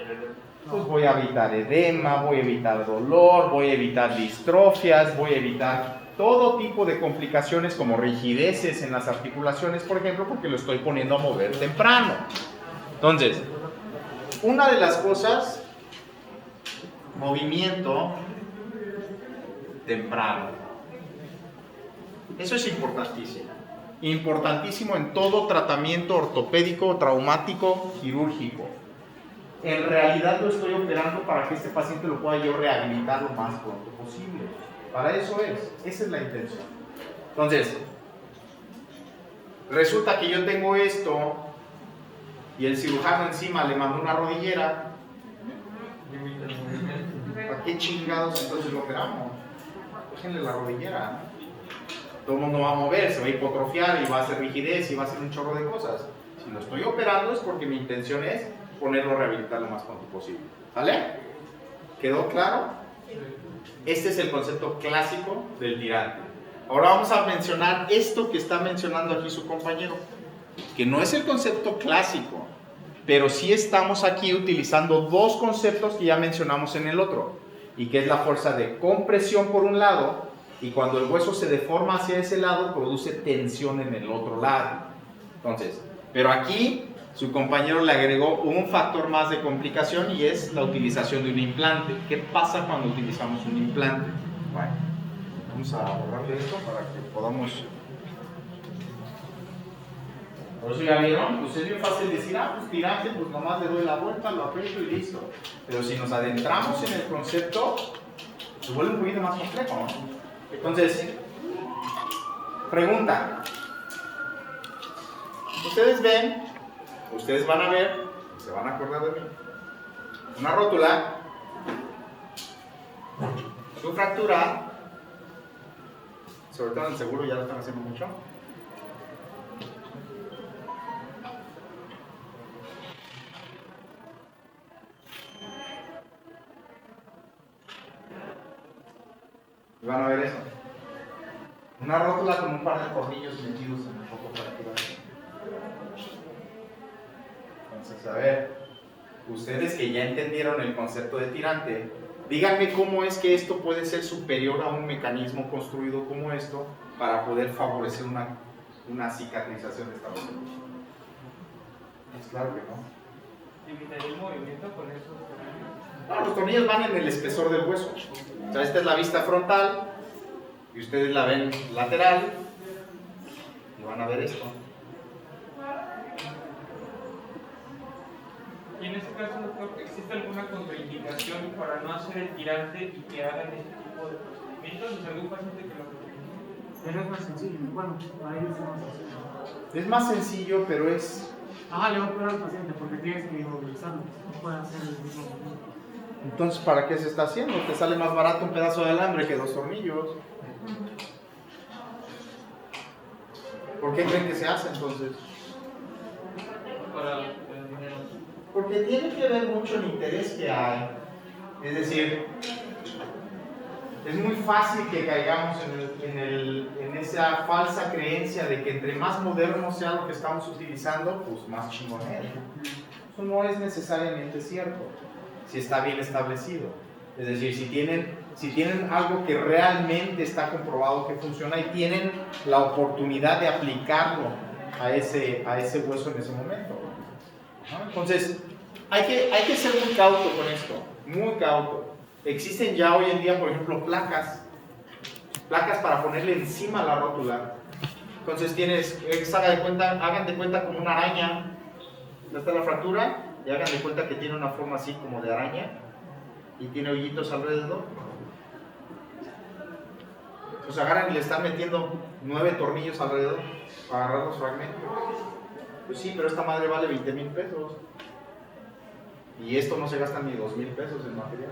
S3: Pues voy a evitar edema, voy a evitar dolor, voy a evitar distrofias, voy a evitar todo tipo de complicaciones como rigideces en las articulaciones, por ejemplo, porque lo estoy poniendo a mover temprano. Entonces, una de las cosas, movimiento temprano. Eso es importantísimo. Importantísimo en todo tratamiento ortopédico, traumático, quirúrgico. En realidad lo estoy operando para que este paciente lo pueda yo rehabilitar lo más pronto posible. Para eso esa es la intención. Entonces, resulta que yo tengo esto y el cirujano encima le mandó una rodillera. ¿Para qué chingados entonces lo operamos? Déjenle la rodillera, ¿no? Todo el mundo va a mover, se va a hipotrofiar y va a hacer rigidez y va a hacer un chorro de cosas. Si lo estoy operando es porque mi intención es ponerlo a rehabilitar lo más pronto posible. ¿Vale? ¿Quedó claro? Este es el concepto clásico del tirante. Ahora vamos a mencionar esto que está mencionando aquí su compañero, que no es el concepto clásico, pero sí estamos aquí utilizando dos conceptos que ya mencionamos en el otro, y que es la fuerza de compresión por un lado, y cuando el hueso se deforma hacia ese lado, produce tensión en el otro lado. Entonces, pero aquí su compañero le agregó un factor más de complicación y es la utilización de un implante. ¿Qué pasa cuando utilizamos un implante? Bueno, vamos a borrarle esto para que podamos... Por eso ya vieron, pues es bien fácil decir, pues tirante, pues nomás le doy la vuelta, lo aprieto y listo. Pero si nos adentramos en el concepto, se vuelve un poquito más complejo, ¿no? Entonces, pregunta. Ustedes ven, ustedes van a ver, se van a acordar de mí, una rótula, su fractura, sobre todo en el seguro ya lo están haciendo mucho. Y van a ver eso. Una rótula con un par de tornillos metidos en el foco fractural. Entonces, a ver, ustedes que ya entendieron el concepto de tirante, díganme cómo es que esto puede ser superior a un mecanismo construido como esto para poder favorecer una cicatrización de esta rótula. Es claro que no.
S5: ¿Limitaría el movimiento con esos tornillos?
S3: No, los tornillos van en el espesor del hueso. O sea, esta es la vista frontal y ustedes la ven lateral y van a ver esto.
S5: Y en este caso, doctor, ¿existe alguna contraindicación para no hacer el tirante y que hagan este tipo de procedimientos? ¿Es algún paciente que lo recomienda?
S4: Pero es más sencillo. Bueno, para ellos es más sencillo.
S3: Es más sencillo, pero es
S4: Le va a operar al paciente porque tienes que inmovilizarlo. No puede hacer el mismo movimiento.
S3: Entonces, ¿para qué se está haciendo? Te sale más barato un pedazo de alambre que 2 tornillos. ¿Por qué creen que se hace entonces?
S5: Para el dinero.
S3: Porque tiene que ver mucho el interés que hay. Es decir, es muy fácil que caigamos en esa falsa creencia de que entre más moderno sea lo que estamos utilizando, pues más chingón es. Eso no es necesariamente cierto, si está bien establecido. Es decir, si tienen algo que realmente está comprobado que funciona y tienen la oportunidad de aplicarlo a ese hueso en ese momento. ¿No? Entonces, hay que ser muy cauto con esto, muy cauto. Existen ya hoy en día, por ejemplo, placas para ponerle encima la rótula. Entonces hagan de cuenta como una araña. Ya está la fractura y hagan de cuenta que tiene una forma así como de araña y tiene hoyitos alrededor. Pues agarran y le están metiendo 9 tornillos alrededor para agarrar los fragmentos. Pues sí, pero esta madre vale 20,000 pesos. Y esto no se gasta ni 2,000 pesos en material.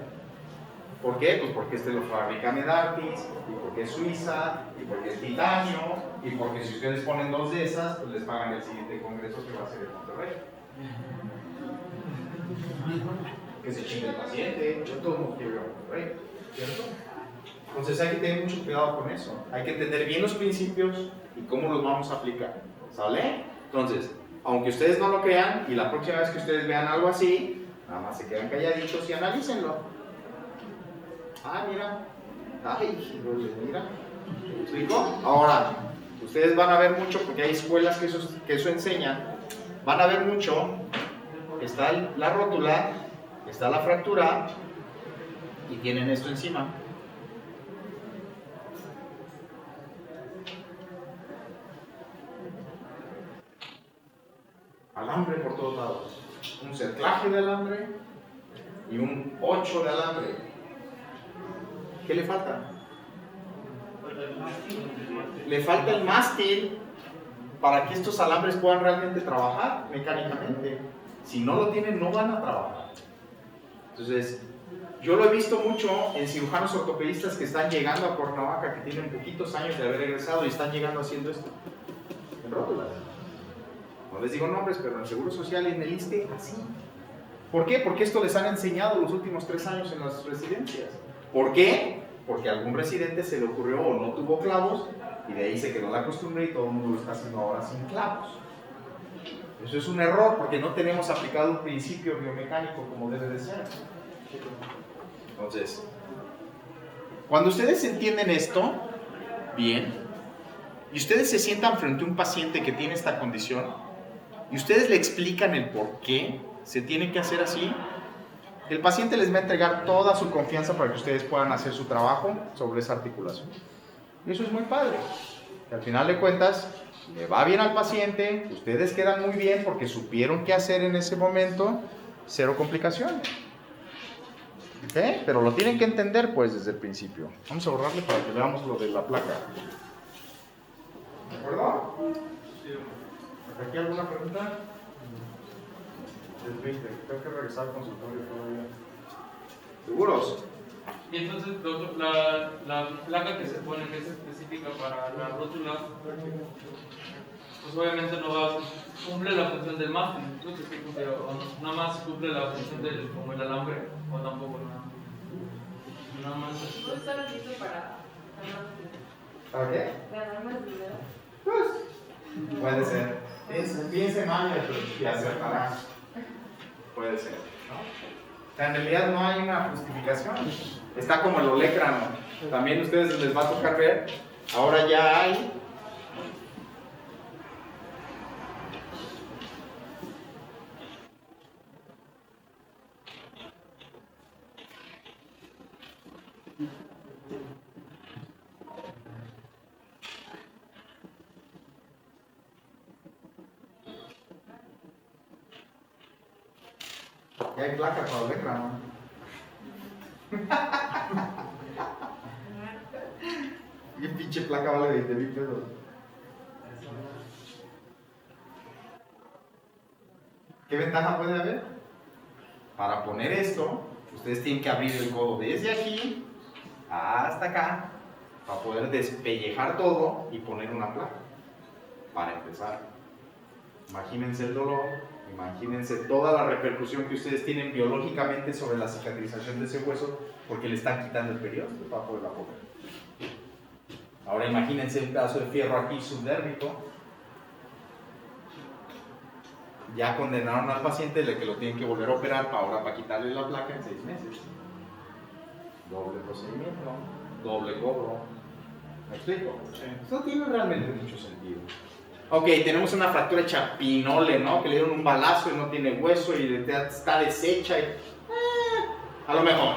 S3: ¿Por qué? Pues porque este lo fabrica Medartis, y porque es suiza, y porque es titanio, y porque si ustedes ponen 2 de esas, pues les pagan el siguiente congreso que va a ser en Monterrey. Que se chingue el paciente, yo todo el mundo quiero ir a Monterrey, ¿cierto? Entonces hay que tener mucho cuidado con eso. Hay que entender bien los principios y cómo los vamos a aplicar. ¿Sale? Entonces, aunque ustedes no lo crean, y la próxima vez que ustedes vean algo así, nada más se quedan calladitos y analícenlo. Mira. Ay, mira. ¿Me explico? Ahora, ustedes van a ver mucho, porque hay escuelas que eso enseñan, van a ver mucho, está la rótula, está la fractura, y tienen esto encima. Alambre por todos lados. Un cerclaje de alambre y un 8 de alambre. ¿Qué le falta? Le falta el mástil para que estos alambres puedan realmente trabajar mecánicamente. Si no lo tienen, no van a trabajar. Entonces, yo lo he visto mucho en cirujanos ortopedistas que están llegando a Cuernavaca, que tienen poquitos años de haber egresado y están llegando haciendo esto en rótulas. No les digo nombres, pero en el Seguro Social y en el ISSSTE, así. ¿Por qué? Porque esto les han enseñado los últimos 3 años en las residencias. ¿Por qué? Porque a algún residente se le ocurrió o no tuvo clavos y de ahí se quedó la costumbre y todo el mundo lo está haciendo ahora sin clavos. Eso es un error porque no tenemos aplicado un principio biomecánico como debe de ser. Entonces, cuando ustedes entienden esto, bien, y ustedes se sientan frente a un paciente que tiene esta condición, y ustedes le explican el por qué se tiene que hacer así, el paciente les va a entregar toda su confianza para que ustedes puedan hacer su trabajo sobre esa articulación. Y eso es muy padre. Que al final de cuentas, le va bien al paciente, ustedes quedan muy bien porque supieron qué hacer en ese momento, 0 complicaciones. ¿Ok? Pero lo tienen que entender pues desde el principio. Vamos a borrarle para que veamos lo de la placa. ¿De acuerdo? ¿Hasta aquí alguna pregunta? El 20, tengo que regresar al consultorio todavía. ¿Seguros?
S5: Y entonces, doctor, la placa que se pone, que es específica para la rótula, pues obviamente no va, cumple la función del mástil, ¿no? Pero nada más cumple la función del, como el alambre, o tampoco nada más.
S6: ¿No está listo para
S3: ¿Para qué?
S6: ganar más dinero?
S3: Pues, puede ser. Piense mal y acertará. Puede ser, ¿no? En realidad no hay una justificación. Está como el olecrano. También a ustedes les va a tocar ver. Ahora ya hay. Ya hay placa para olecrano. Y un pinche placa vale 20,000 pesos. ¿Qué ventaja puede haber? Para poner esto, ustedes tienen que abrir el codo desde aquí hasta acá para poder despellejar todo y poner una placa. Para empezar, imagínense el dolor, imagínense toda la repercusión que ustedes tienen biológicamente sobre la cicatrización de ese hueso porque le están quitando el periósteo para poderla poner. Ahora imagínense un pedazo de fierro aquí subdérmico. Ya condenaron al paciente de que lo tienen que volver a operar para quitarle la placa en 6 meses. Doble procedimiento, doble cobro. ¿Me explico? Eso tiene realmente mucho sentido. Ok, tenemos una fractura hecha pinole, ¿no? Que le dieron un balazo y no tiene hueso y está deshecha. A lo mejor,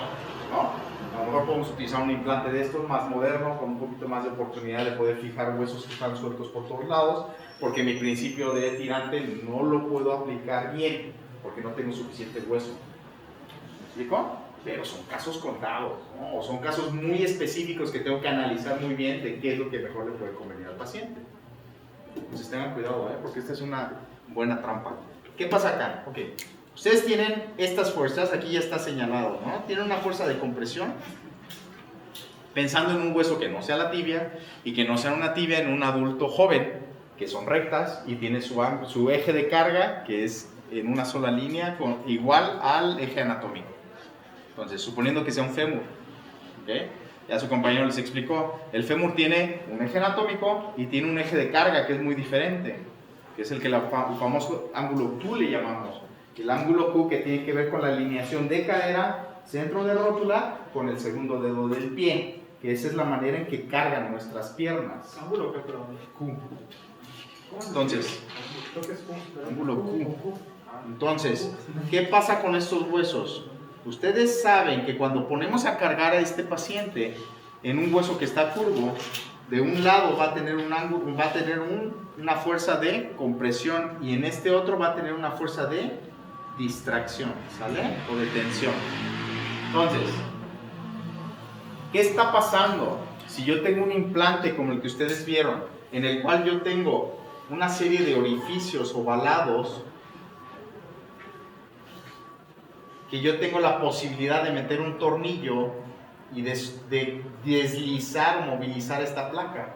S3: ¿no? A lo mejor podemos utilizar un implante de estos más moderno, con un poquito más de oportunidad de poder fijar huesos que están sueltos por todos lados, porque mi principio de tirante no lo puedo aplicar bien, porque no tengo suficiente hueso. ¿Me explico? Pero son casos contados, ¿no? O son casos muy específicos que tengo que analizar muy bien de qué es lo que mejor le puede convenir al paciente. Entonces tengan cuidado, porque esta es una buena trampa. ¿Qué pasa acá? Ok. Ustedes tienen estas fuerzas, aquí ya está señalado, ¿no? Tienen una fuerza de compresión, pensando en un hueso que no sea la tibia y que no sea una tibia en un adulto joven, que son rectas y tiene su eje de carga, que es en una sola línea, igual al eje anatómico. Entonces, suponiendo que sea un fémur, ¿okay? Ya su compañero les explicó, el fémur tiene un eje anatómico y tiene un eje de carga que es muy diferente, que es el famoso ángulo Q le llamamos. El ángulo Q que tiene que ver con la alineación de cadera, centro de rótula, con el segundo dedo del pie, que esa es la manera en que cargan nuestras piernas.
S1: ¿Ángulo qué, perdón?
S3: Q. Entonces, ángulo Q. Entonces, ¿qué pasa con estos huesos? Ustedes saben que cuando ponemos a cargar a este paciente en un hueso que está curvo, de un lado va a tener un ángulo, va a tener una fuerza de compresión y en este otro va a tener una fuerza de distracción, ¿sale? O de tensión. Entonces, ¿qué está pasando? Si yo tengo un implante como el que ustedes vieron, en el cual yo tengo una serie de orificios ovalados, que yo tengo la posibilidad de meter un tornillo y de deslizar o movilizar esta placa.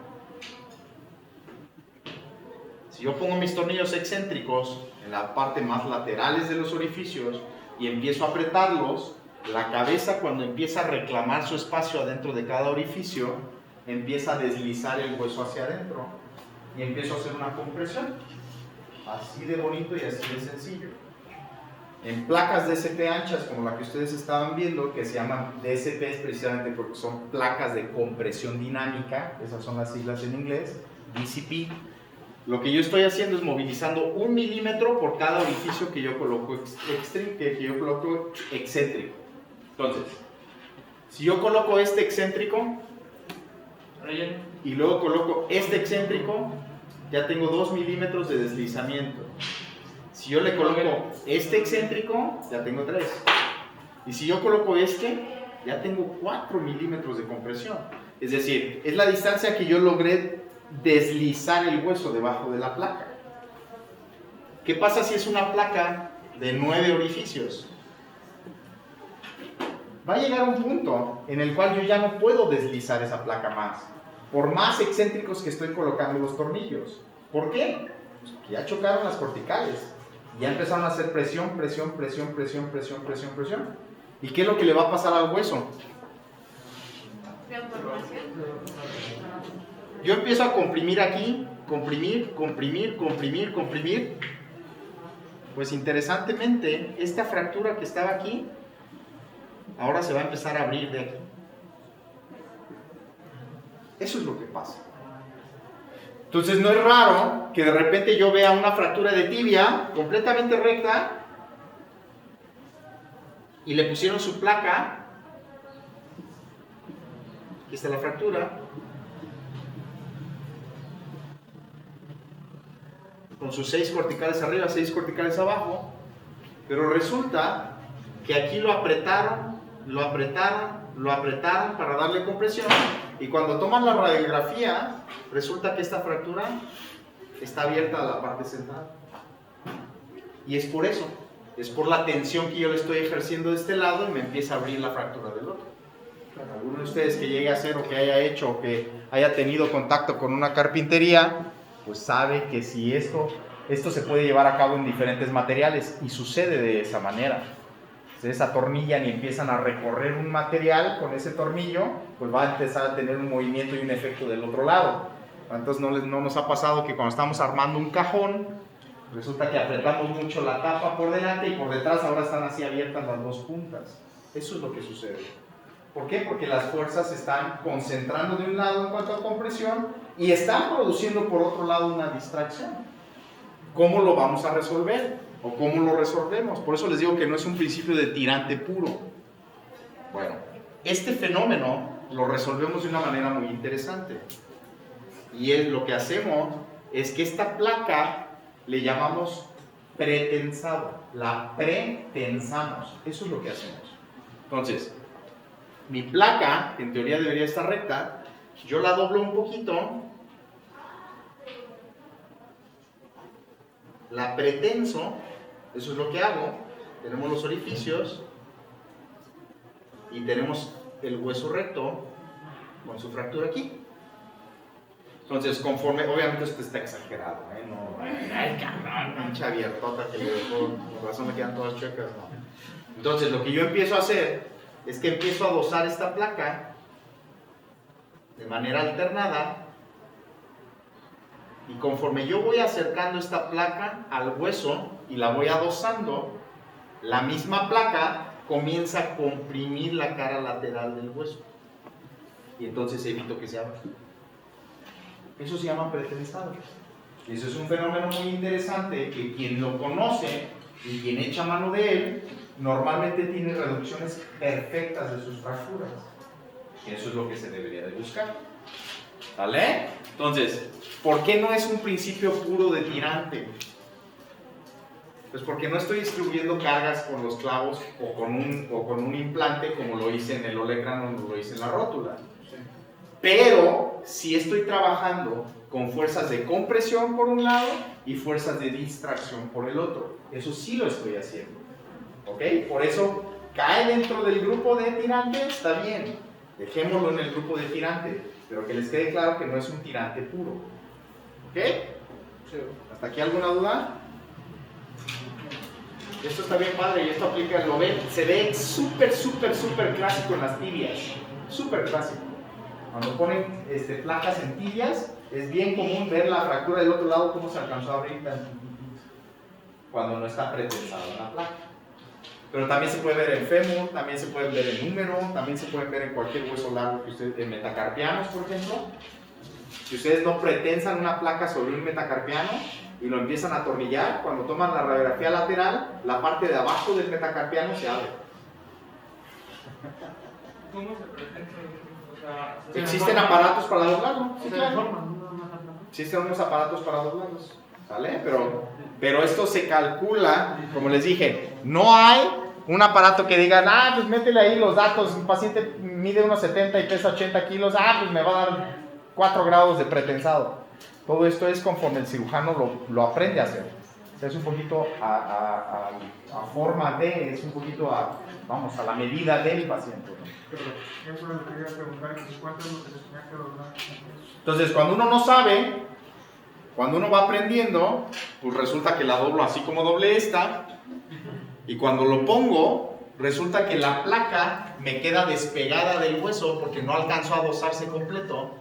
S3: Si yo pongo mis tornillos excéntricos en la parte más laterales de los orificios y empiezo a apretarlos, la cabeza cuando empieza a reclamar su espacio adentro de cada orificio, empieza a deslizar el hueso hacia adentro y empiezo a hacer una compresión. Así de bonito y así de sencillo. En placas DSP anchas como la que ustedes estaban viendo, que se llaman DSP precisamente porque son placas de compresión dinámica, esas son las siglas en inglés, DCP, lo que yo estoy haciendo es movilizando 1 milímetro por cada orificio que yo coloco excéntrico. Entonces, si yo coloco este excéntrico y luego coloco este excéntrico, ya tengo 2 milímetros de deslizamiento. Si yo le coloco este excéntrico, ya tengo 3. Y si yo coloco este, ya tengo 4 milímetros de compresión. Es decir, es la distancia que yo logré deslizar el hueso debajo de la placa. ¿Qué pasa si es una placa de 9 orificios? Va a llegar un punto en el cual yo ya no puedo deslizar esa placa más, por más excéntricos que estoy colocando los tornillos. ¿Por qué? Pues porque ya chocaron las corticales. Ya empezaron a hacer presión, presión, presión, presión, presión, presión, presión. ¿Y qué es lo que le va a pasar al hueso? Yo empiezo a comprimir aquí, comprimir, comprimir, comprimir, comprimir. Pues interesantemente, esta fractura que estaba aquí, ahora se va a empezar a abrir de aquí. Eso es lo que pasa. Entonces no es raro que de repente yo vea una fractura de tibia completamente recta y le pusieron su placa. Aquí está la fractura. Con sus 6 corticales arriba, 6 corticales abajo. Pero resulta que aquí lo apretaron, lo apretaron, lo apretaron para darle compresión. Y cuando toman la radiografía, resulta que esta fractura está abierta a la parte central. Y es por eso, es por la tensión que yo le estoy ejerciendo de este lado y me empieza a abrir la fractura del otro. Alguno de ustedes que llegue a hacer o que haya hecho o que haya tenido contacto con una carpintería, pues sabe que si esto se puede llevar a cabo en diferentes materiales y sucede de esa manera. Ustedes atornillan y empiezan a recorrer un material con ese tornillo, pues va a empezar a tener un movimiento y un efecto del otro lado. Entonces no nos ha pasado que cuando estamos armando un cajón, resulta que apretamos mucho la tapa por delante y por detrás ahora están así abiertas las dos puntas. Eso es lo que sucede. ¿Por qué? Porque las fuerzas se están concentrando de un lado en cuanto a compresión y están produciendo por otro lado una distracción. ¿Cómo lo vamos a resolver? ¿O cómo lo resolvemos? Por eso les digo que no es un principio de tirante puro. Bueno, este fenómeno lo resolvemos de una manera muy interesante. Y lo que hacemos es que esta placa le llamamos pretensado. La pretensamos. Eso es lo que hacemos. Entonces, mi placa, que en teoría debería estar recta, yo la doblo un poquito, la pretenso, eso es lo que hago. Tenemos los orificios y tenemos el hueso recto con su fractura aquí. Entonces, conforme, obviamente esto está exagerado, ¿eh? No, ay, cabrón, pinche abiertota que le dejó, por razón me quedan todas chuecas, no. Entonces, lo que yo empiezo a hacer es que empiezo a dosar esta placa de manera alternada y conforme yo voy acercando esta placa al hueso y la voy adosando, la misma placa comienza a comprimir la cara lateral del hueso y entonces evito que se abra. Eso se llama pretensado. Eso es un fenómeno muy interesante que quien lo conoce y quien echa mano de él normalmente tiene reducciones perfectas de sus fracturas. Eso es lo que se debería de buscar. ¿Vale? Entonces, ¿por qué no es un principio puro de tirante? Pues porque no estoy distribuyendo cargas con los clavos o con un implante como lo hice en el olecrano o lo hice en la rótula. Pero sí estoy trabajando con fuerzas de compresión por un lado y fuerzas de distracción por el otro. Eso sí lo estoy haciendo. ¿Ok? Por eso cae dentro del grupo de tirante, está bien. Dejémoslo en el grupo de tirante, pero que les quede claro que no es un tirante puro. ¿Ok? ¿Hasta aquí alguna duda? Esto está bien padre y esto aplica, lo ven, se ve súper clásico en las tibias. Súper clásico. Cuando ponen placas en tibias, es bien común ver la fractura del otro lado, cómo se alcanzó a abrir cuando no está pretensado en la placa. Pero también se puede ver en fémur, también se puede ver en húmero, también se puede ver en cualquier hueso largo que ustedes, en metacarpianos, por ejemplo. Si ustedes no pretensan una placa sobre un metacarpiano y lo empiezan a atornillar, cuando toman la radiografía lateral, la parte de abajo del metacarpiano se abre.
S5: ¿Cómo se pretende?
S3: Existen aparatos para doblarlo. Sí, claro. Existen unos aparatos para doblarlos. ¿Vale? Pero esto se calcula, como les dije, no hay un aparato que digan, pues métele ahí los datos, un paciente mide unos 70 y pesa 80 kilos, pues me va a dar 4 grados de pretensado. Todo esto es conforme el cirujano lo aprende a hacer. O sea, es un poquito a forma de, es un poquito a la medida del paciente, ¿no?
S4: Pero eso es lo que quería preguntar, ¿cuánto es lo que se tenía que doblar?
S3: Entonces, cuando uno no sabe, cuando uno va aprendiendo, pues resulta que la doblo así como doblé esta, y cuando lo pongo, resulta que la placa me queda despegada del hueso porque no alcanzó a dosarse completo.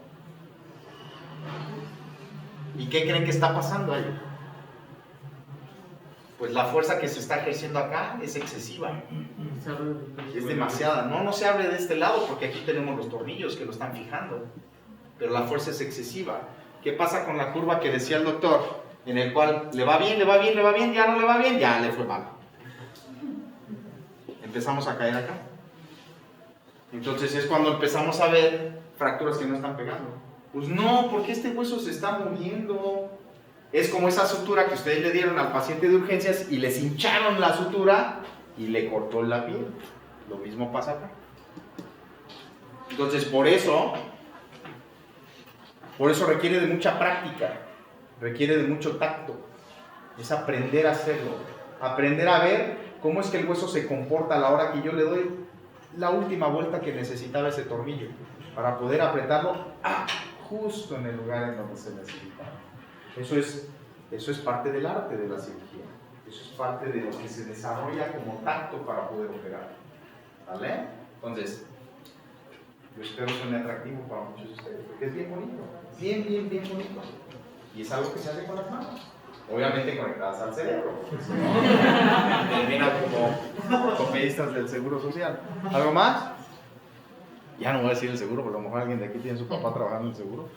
S3: ¿Y qué creen que está pasando ahí? Pues la fuerza que se está ejerciendo acá es excesiva. Es demasiada. No se abre de este lado porque aquí tenemos los tornillos que lo están fijando. Pero la fuerza es excesiva. ¿Qué pasa con la curva que decía el doctor? En el cual le va bien, ya no le va bien, ya le fue mal. Empezamos a caer acá. Entonces es cuando empezamos a ver fracturas que no están pegando. Pues no, porque este hueso se está moviendo. Es como esa sutura que ustedes le dieron al paciente de urgencias y les hincharon la sutura y le cortó la piel. Lo mismo pasa acá. Entonces por eso requiere de mucha práctica, requiere de mucho tacto. Es aprender a hacerlo. aprender a ver cómo es que el hueso se comporta a la hora que yo le doy la última vuelta que necesitaba ese tornillo para poder apretarlo justo en el lugar en donde se necesita. Eso es parte del arte de la cirugía. Eso es parte de lo que se desarrolla como tacto para poder operar. ¿Vale? Entonces, yo espero que suene atractivo para muchos de ustedes, porque es bien bonito, bien bonito. Y es algo que se hace con las manos. Obviamente conectadas al cerebro, porque si no, terminan como ortopedistas del Seguro Social. ¿Algo más? Ya no voy a decir el seguro, porque a lo mejor alguien de aquí tiene su papá trabajando en el seguro.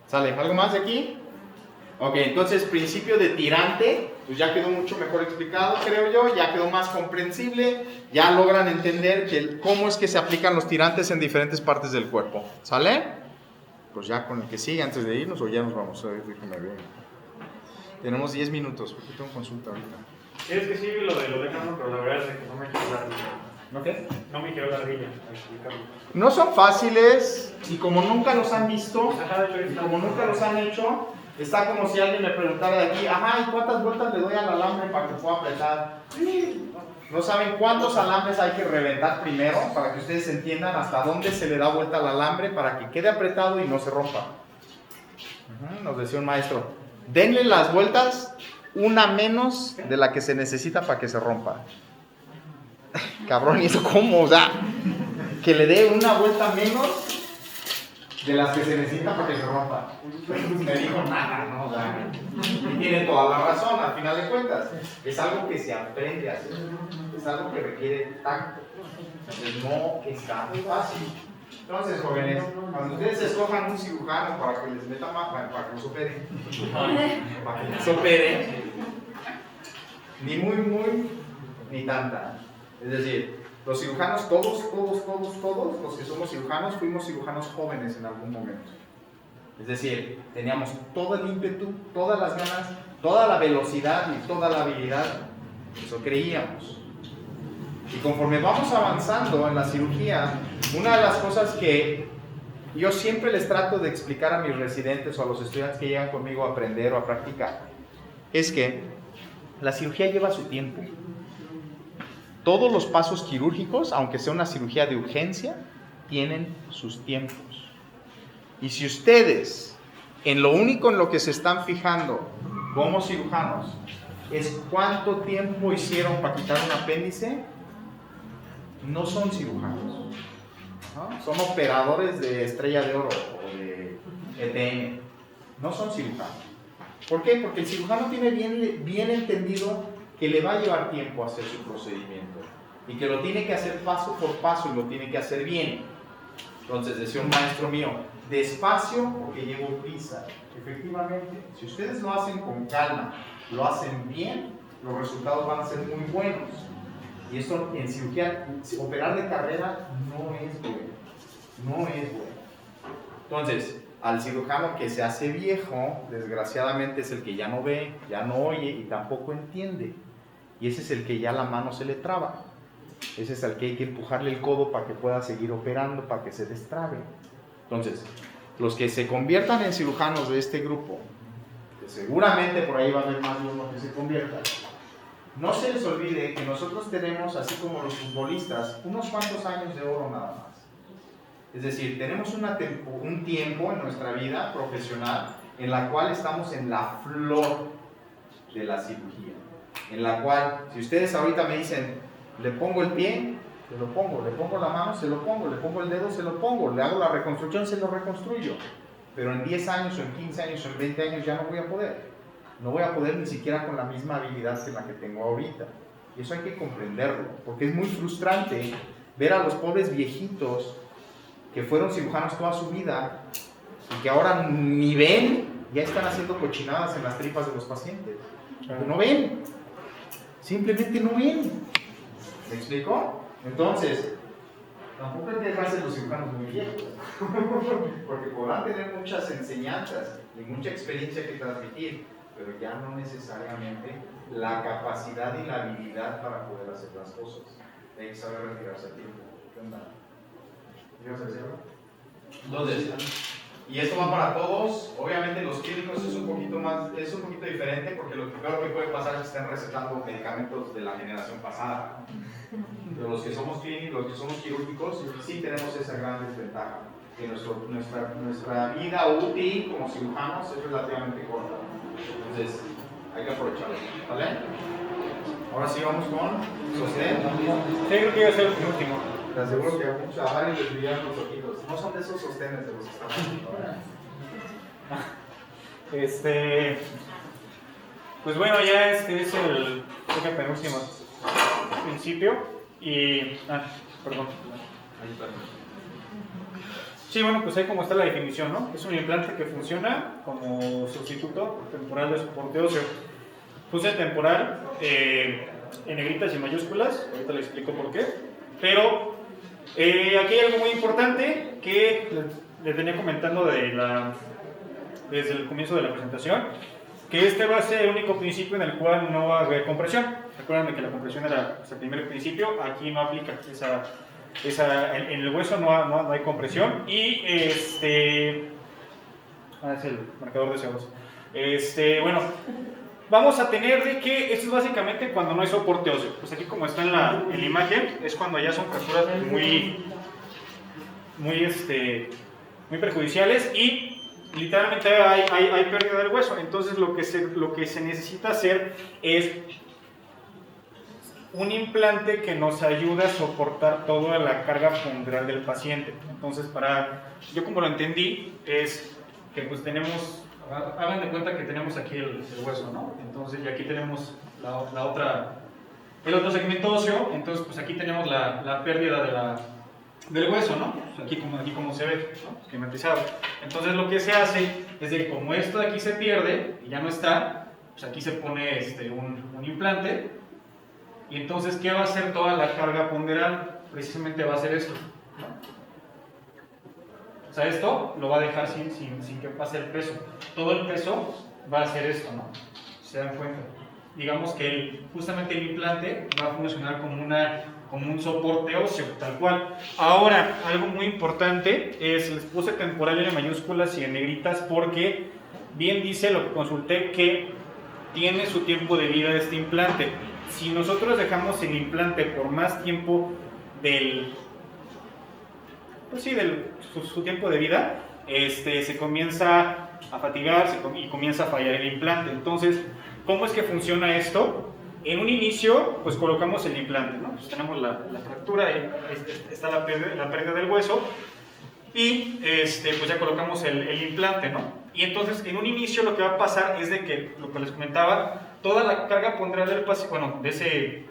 S3: ¿Sale? ¿Algo más de aquí? Ok, entonces principio de tirante, pues ya quedó mucho mejor explicado, creo yo, ya quedó más comprensible, ya logran entender cómo es que se aplican los tirantes en diferentes partes del cuerpo. ¿Sale? Pues ya con el que sigue antes de irnos, o ya nos vamos a ver, déjenme ver. Tenemos 10 minutos, porque tengo consulta ahorita.
S1: Es que sí, lo de Carlos, pero la verdad es que no me quiero la rilla.
S3: ¿No qué?
S1: No me quiero la rilla a explicarlo.
S3: No son fáciles, y como nunca los han visto, y como nunca los han hecho, está como si alguien me preguntara de aquí, ajá, ¿y cuántas vueltas le doy al alambre para que pueda apretar? No saben cuántos alambres hay que reventar primero, para que ustedes entiendan hasta dónde se le da vuelta al alambre para que quede apretado y no se rompa. Nos decía un maestro, denle las vueltas una menos de la que se necesita para que se rompa. Cabrón, ¿y eso cómo? O sea, que le dé una vuelta menos de las que se necesita para que se rompa. Me dijo nada, ¿no? O sea, y tiene toda la razón, al final de cuentas. Es algo que se aprende a hacer. Es algo que requiere tacto. Entonces no está muy fácil. Entonces, jóvenes, cuando ustedes escojan un cirujano para que les meta más, para que los opere, para que les opere, ni muy, ni tanta. Es decir, los cirujanos, todos los que somos cirujanos, fuimos cirujanos jóvenes en algún momento. Es decir, teníamos todo el ímpetu, todas las ganas, toda la velocidad y toda la habilidad. Eso creíamos. Y conforme vamos avanzando en la cirugía, una de las cosas que yo siempre les trato de explicar a mis residentes o a los estudiantes que llegan conmigo a aprender o a practicar, es que la cirugía lleva su tiempo. Todos los pasos quirúrgicos, aunque sea una cirugía de urgencia, tienen sus tiempos. Y si ustedes, en lo único en lo que se están fijando como cirujanos, es cuánto tiempo hicieron para quitar un apéndice, no son cirujanos, ¿no? Son operadores de Estrella de Oro o de ETN, no son cirujanos. ¿Por qué? Porque el cirujano tiene bien entendido que le va a llevar tiempo hacer su procedimiento y que lo tiene que hacer paso por paso y lo tiene que hacer bien. Entonces decía un maestro mío, despacio porque llevo prisa. Efectivamente, si ustedes lo hacen con calma, lo hacen bien, los resultados van a ser muy buenos. Y esto en cirugía, operar de carrera no es bueno, no es bueno. Entonces, al cirujano que se hace viejo, desgraciadamente es el que ya no ve, ya no oye y tampoco entiende. Y ese es el que ya la mano se le traba. Ese es el que hay que empujarle el codo para que pueda seguir operando, para que se destrabe. Entonces, los que se conviertan en cirujanos de este grupo, que seguramente por ahí va a haber más de uno que se convierta, no se les olvide que nosotros tenemos, así como los futbolistas, unos cuantos años de oro nada más. Es decir, tenemos un tiempo en nuestra vida profesional en la cual estamos en la flor de la cirugía. En la cual, si ustedes ahorita me dicen, le pongo el pie, se lo pongo, le pongo la mano, se lo pongo, le pongo el dedo, se lo pongo, le hago la reconstrucción, se lo reconstruyo. Pero en 10 años, o en 15 años, o en 20 años ya no voy a poder. No voy a poder ni siquiera con la misma habilidad que la que tengo ahorita. Y eso hay que comprenderlo, porque es muy frustrante ver a los pobres viejitos que fueron cirujanos toda su vida y que ahora ni ven, ya están haciendo cochinadas en las tripas de los pacientes. No ven, simplemente no ven. ¿Me explico? Entonces, tampoco hay que dejarse los cirujanos muy viejos, porque podrán tener muchas enseñanzas y mucha experiencia que transmitir, pero ya no necesariamente la capacidad y la habilidad para poder hacer las cosas. Hay que saber retirarse a tiempo. ¿Qué onda? ¿Ibas a decir algo? Entonces, Y esto va para todos. Obviamente los clínicos es un poquito diferente porque lo peor que puede pasar es que estén recetando medicamentos de la generación pasada. Pero los que somos clínicos, los que somos quirúrgicos, sí tenemos esa gran desventaja, que nuestra vida útil como cirujanos es relativamente corta. Entonces, hay que aprovecharlo. ¿Vale? Ahora sí vamos con sostén.
S1: Sí, creo que iba a ser el penúltimo.
S3: Te aseguro que a varios les brillan los ojitos. No son de esos sostenes de los que estamos haciendo ahora.
S1: Pues bueno, ya es el penúltimo principio. Y. Perdón. Sí, bueno, pues ahí como está la definición, ¿no? Es un implante que funciona como sustituto temporal de soporte óseo. Puse temporal en negritas y mayúsculas, ahorita les explico por qué. Pero aquí hay algo muy importante que les venía comentando desde el comienzo de la presentación, que este va a ser el único principio en el cual no va a haber compresión. Recuerden que la compresión era el primer principio, aquí no aplica en el hueso no hay compresión y es el marcador de CO2. Bueno, vamos a tener de que esto es básicamente cuando no hay soporte óseo. Pues aquí como está en la imagen, es cuando ya son fracturas muy perjudiciales y literalmente hay pérdida del hueso. Entonces lo que se necesita hacer es un implante que nos ayude a soportar toda la carga ponderal del paciente. Entonces, yo como lo entendí, es que pues hagan de cuenta que tenemos aquí el hueso, ¿no? Entonces, y aquí tenemos el otro segmento óseo, entonces pues aquí tenemos la pérdida del hueso, ¿no? Pues aquí como se ve, ¿no? Esquematizado. Entonces lo que se hace es que como esto de aquí se pierde y ya no está, pues aquí se pone un implante. Y entonces, ¿qué va a hacer toda la carga ponderal? Precisamente va a ser esto, ¿no? O sea, esto lo va a dejar sin que pase el peso. Todo el peso va a hacer esto, ¿no? ¿Se dan cuenta? Digamos que justamente el implante va a funcionar como un soporte óseo, tal cual. Ahora, algo muy importante es, les puse temporal en mayúsculas y en negritas porque bien dice lo que consulté que tiene su tiempo de vida este implante. Si nosotros dejamos el implante por más tiempo su tiempo de vida, se comienza a fatigar y comienza a fallar el implante. Entonces, ¿cómo es que funciona esto? En un inicio, pues colocamos el implante, ¿no? Pues tenemos la fractura, está la pérdida del hueso y pues ya colocamos el implante, ¿no? Y entonces, en un inicio lo que va a pasar es de que, lo que les comentaba, toda la carga ponderal del paciente,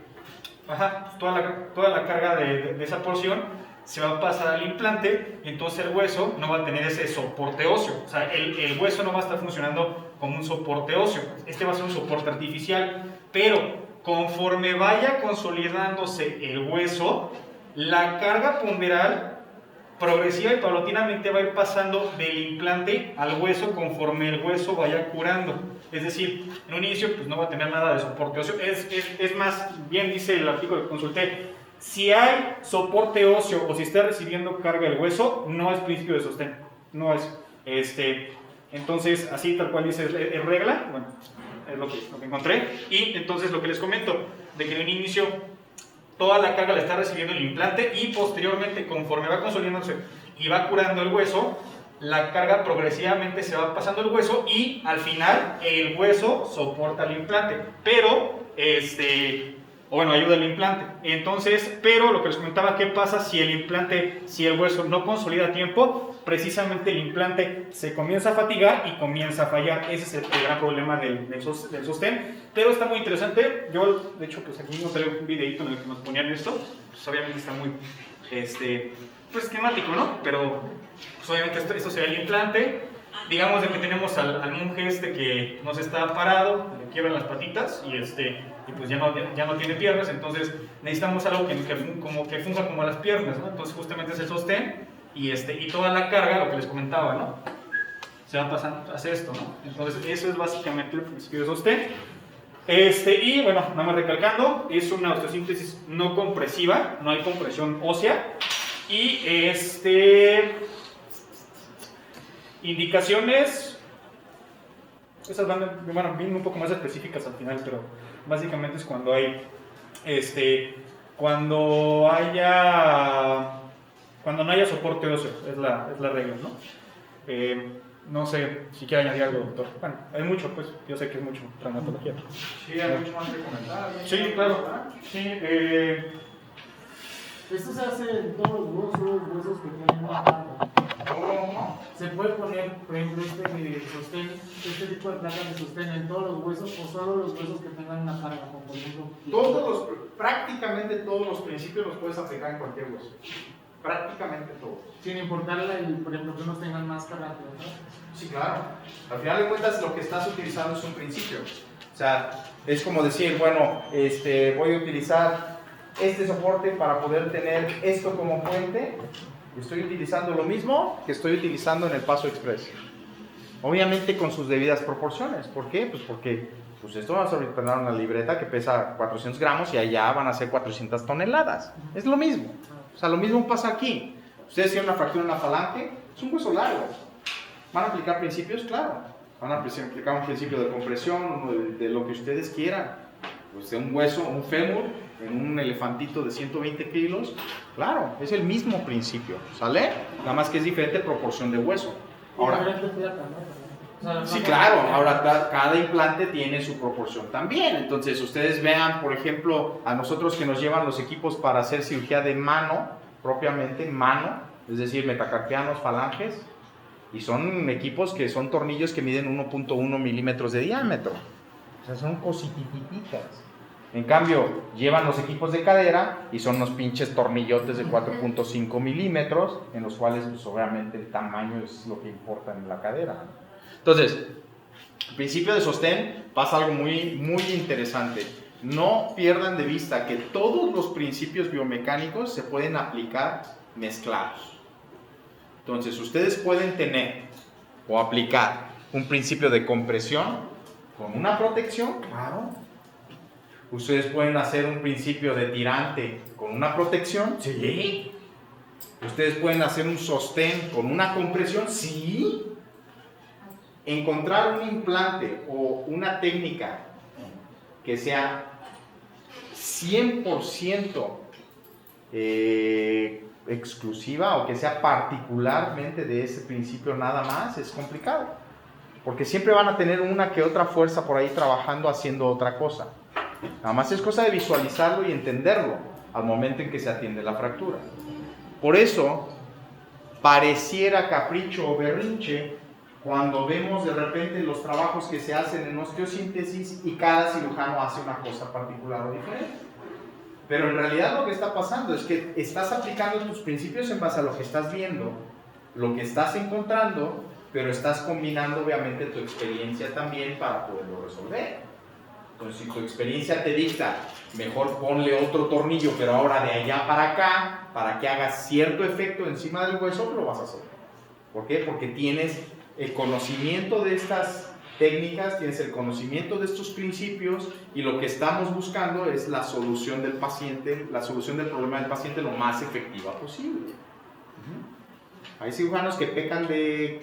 S1: toda la carga de esa porción se va a pasar al implante y entonces el hueso no va a tener ese soporte óseo. O sea, el hueso no va a estar funcionando como un soporte óseo. Este va a ser un soporte artificial, pero conforme vaya consolidándose el hueso, la carga ponderal progresiva y paulatinamente va a ir pasando del implante al hueso conforme el hueso vaya curando. Es decir, en un inicio pues no va a tener nada de soporte óseo. Es más, bien dice el artículo que consulté, si hay soporte óseo o si está recibiendo carga el hueso, no es principio de sostén. No es. Entonces, así tal cual dice, es regla. Bueno, es lo que encontré. Y entonces lo que les comento, de que en un inicio toda la carga la está recibiendo el implante y posteriormente, conforme va consolidándose y va curando el hueso, la carga progresivamente se va pasando el hueso y al final el hueso soporta el implante, pero ayuda al implante. Entonces, pero lo que les comentaba, ¿qué pasa si el hueso no consolida a tiempo? Precisamente el implante se comienza a fatigar y comienza a fallar. Ese es el gran problema del sostén. Pero está muy interesante. Yo, de hecho, pues aquí no traigo un videito en el que nos ponían esto. Pues obviamente está muy, pues esquemático, ¿no? Pero, pues obviamente esto sería el implante. Digamos de que tenemos al monje que nos está parado, le quiebran las patitas y pues ya no tiene piernas, entonces necesitamos algo que funja como las piernas, ¿no? Entonces justamente es el sostén y toda la carga, lo que les comentaba, ¿no? Se va pasando, hace esto, ¿no? Entonces eso es básicamente el principio de sostén. Y bueno, nada más recalcando, es una osteosíntesis no compresiva, no hay compresión ósea y Indicaciones, esas vienen un poco más específicas al final, pero básicamente es cuando hay, cuando no haya soporte óseo, es la regla, ¿no? No sé si quiere añadir algo, doctor. Bueno, hay mucho, pues, yo sé que es mucho traumatología.
S2: Sí, hay mucho más que comentar.
S1: Sí, claro. Sí,
S7: Esto se hace en todos los huesos que tienen una carga.
S2: ¿Cómo?
S7: Se puede poner, por ejemplo, este tipo de placas de sostén en todos los huesos o solo los huesos que tengan una carga, como por ejemplo.
S3: Prácticamente todos los principios los puedes aplicar en cualquier hueso. Prácticamente todos.
S7: Sin importar, por ejemplo, que unos tengan más carga que otros.
S3: Sí, claro. Al final de cuentas, lo que estás utilizando es un principio. O sea, es como decir, bueno, voy a utilizar este soporte para poder tener esto como puente. Estoy utilizando lo mismo que estoy utilizando en el Paso Express. Obviamente con sus debidas proporciones. ¿Por qué? Pues porque esto va a tener una libreta que pesa 400 gramos y allá van a ser 400 toneladas. Es lo mismo. O sea, lo mismo pasa aquí. Ustedes tienen una fractura en la falange, es un hueso largo. ¿Van a aplicar principios? Claro. Van a aplicar un principio de compresión, de lo que ustedes quieran. Pues de un hueso, un fémur, en un elefantito de 120 kilos. Claro, es el mismo principio. ¿Sale? Nada más que es diferente proporción de hueso. Ahora, sí, claro. Ahora, cada implante tiene su proporción también. Entonces, ustedes vean, por ejemplo, a nosotros que nos llevan los equipos para hacer cirugía de mano, propiamente mano, es decir, metacarpianos, falanges, y son equipos que son tornillos que miden 1.1 milímetros de diámetro. O sea, son cositititas. En cambio, llevan los equipos de cadera y son unos pinches tornillotes de 4.5 milímetros, en los cuales, pues, obviamente, el tamaño es lo que importa en la cadera. Entonces, el principio de sostén pasa algo muy, muy interesante. No pierdan de vista que todos los principios biomecánicos se pueden aplicar mezclados. Entonces, ustedes pueden tener o aplicar un principio de compresión con una protección, claro. Ustedes pueden hacer un principio de tirante con una protección, sí. Ustedes pueden hacer un sostén con una compresión, sí. Encontrar un implante o una técnica que sea 100% exclusiva o que sea particularmente de ese principio nada más es complicado, porque siempre van a tener una que otra fuerza por ahí trabajando haciendo otra cosa. Nada más es cosa de visualizarlo y entenderlo al momento en que se atiende la fractura. Por eso pareciera capricho o berrinche cuando vemos de repente los trabajos que se hacen en osteosíntesis y cada cirujano hace una cosa particular o diferente. Pero en realidad lo que está pasando es que estás aplicando tus principios en base a lo que estás viendo, lo que estás encontrando, pero estás combinando obviamente tu experiencia también para poderlo resolver. Entonces, si tu experiencia te dicta, mejor ponle otro tornillo, pero ahora de allá para acá, para que haga cierto efecto encima del hueso, lo vas a hacer. ¿Por qué? Porque tienes el conocimiento de estas técnicas, tienes el conocimiento de estos principios, y lo que estamos buscando es la solución del paciente, la solución del problema del paciente lo más efectiva posible. Hay cirujanos que pecan de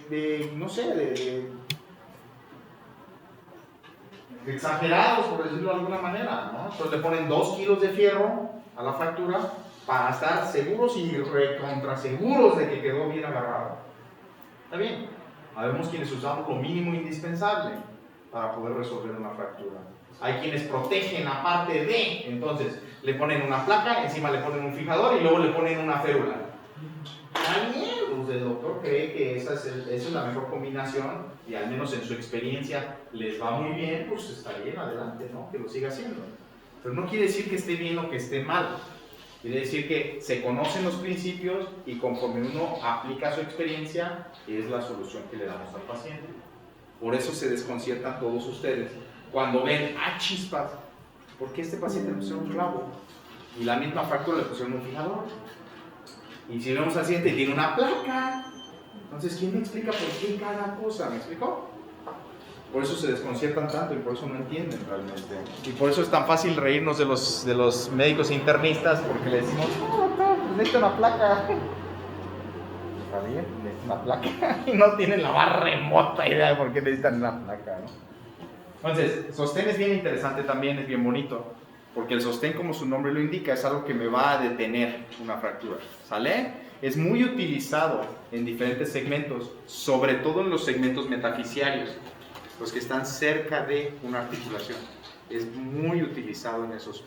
S3: exagerados, por decirlo de alguna manera, ¿no? Entonces le ponen 2 kilos de fierro a la fractura para estar seguros y recontraseguros de que quedó bien agarrado. Está bien. Habemos quienes usamos lo mínimo indispensable para poder resolver una fractura. Hay quienes protegen aparte de, entonces le ponen una placa, encima le ponen un fijador y luego le ponen una férula. Está bien, pues el doctor cree que esa es la mejor combinación y al menos en su experiencia les va muy bien, pues está bien, adelante, ¿no? Que lo siga haciendo. Pero no quiere decir que esté bien o que esté mal. Quiere decir que se conocen los principios y conforme uno aplica su experiencia, es la solución que le damos al paciente. Por eso se desconciertan todos ustedes cuando ven, chispas, ¿por qué este paciente le pusieron un clavo? Y la misma fractura le pusieron un fijador. Y si vemos al siguiente, tiene una placa. Entonces, ¿quién me explica por qué cada cosa? ¿Me explicó? Por eso se desconciertan tanto y por eso no entienden realmente. Y por eso es tan fácil reírnos de los médicos internistas, porque le decimos, no, necesito una placa. Está bien, la placa y no tienen la más remota idea de por qué necesitan una placa, ¿no? Entonces, sostén es bien interesante también, es bien bonito, porque el sostén, como su nombre lo indica, es algo que me va a detener una fractura, ¿sale? Es muy utilizado en diferentes segmentos, sobre todo en los segmentos metafisiarios, los que están cerca de una articulación. Es muy utilizado en esos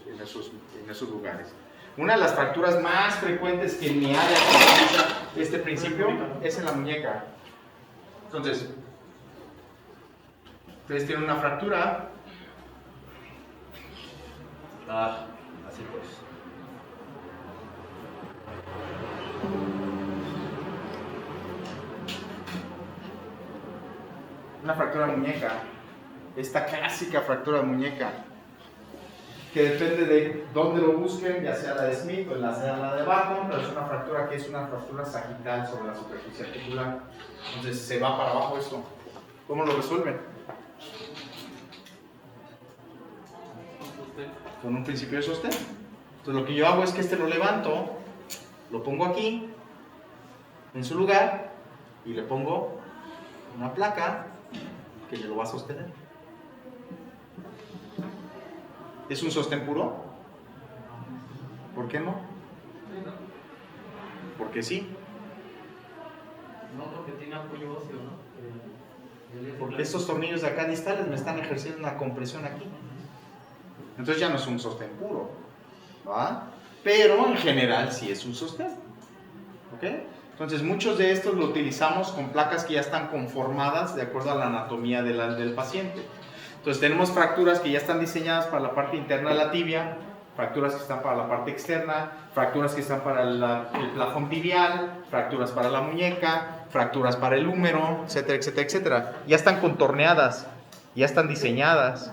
S3: lugares. Una de las fracturas más frecuentes que en mi área se utiliza este principio es en la muñeca. Entonces, ustedes tienen una fractura. Así pues. Una fractura de muñeca. Esta clásica fractura de muñeca, que depende de dónde lo busquen, ya sea la de Smith o la de Barton, pero es una fractura que es una fractura sagital sobre la superficie articular. Entonces se va para abajo esto. ¿Cómo lo resuelven? Con un principio de sostén. Entonces lo que yo hago es que lo levanto, lo pongo aquí, en su lugar, y le pongo una placa que me lo va a sostener. ¿Es un sostén puro? ¿Por qué no? Porque sí.
S5: No, porque tiene apoyo óseo, ¿no?
S3: Porque estos tornillos de acá distales me están ejerciendo una compresión aquí. Entonces ya no es un sostén puro, ¿va? Pero en general sí es un sostén. ¿Ok? Entonces muchos de estos lo utilizamos con placas que ya están conformadas de acuerdo a la anatomía del paciente. Entonces tenemos fracturas que ya están diseñadas para la parte interna de la tibia, fracturas que están para la parte externa, fracturas que están para el plafón tibial, fracturas para la muñeca, fracturas para el húmero, etcétera, etcétera, etcétera. Ya están contorneadas, ya están diseñadas.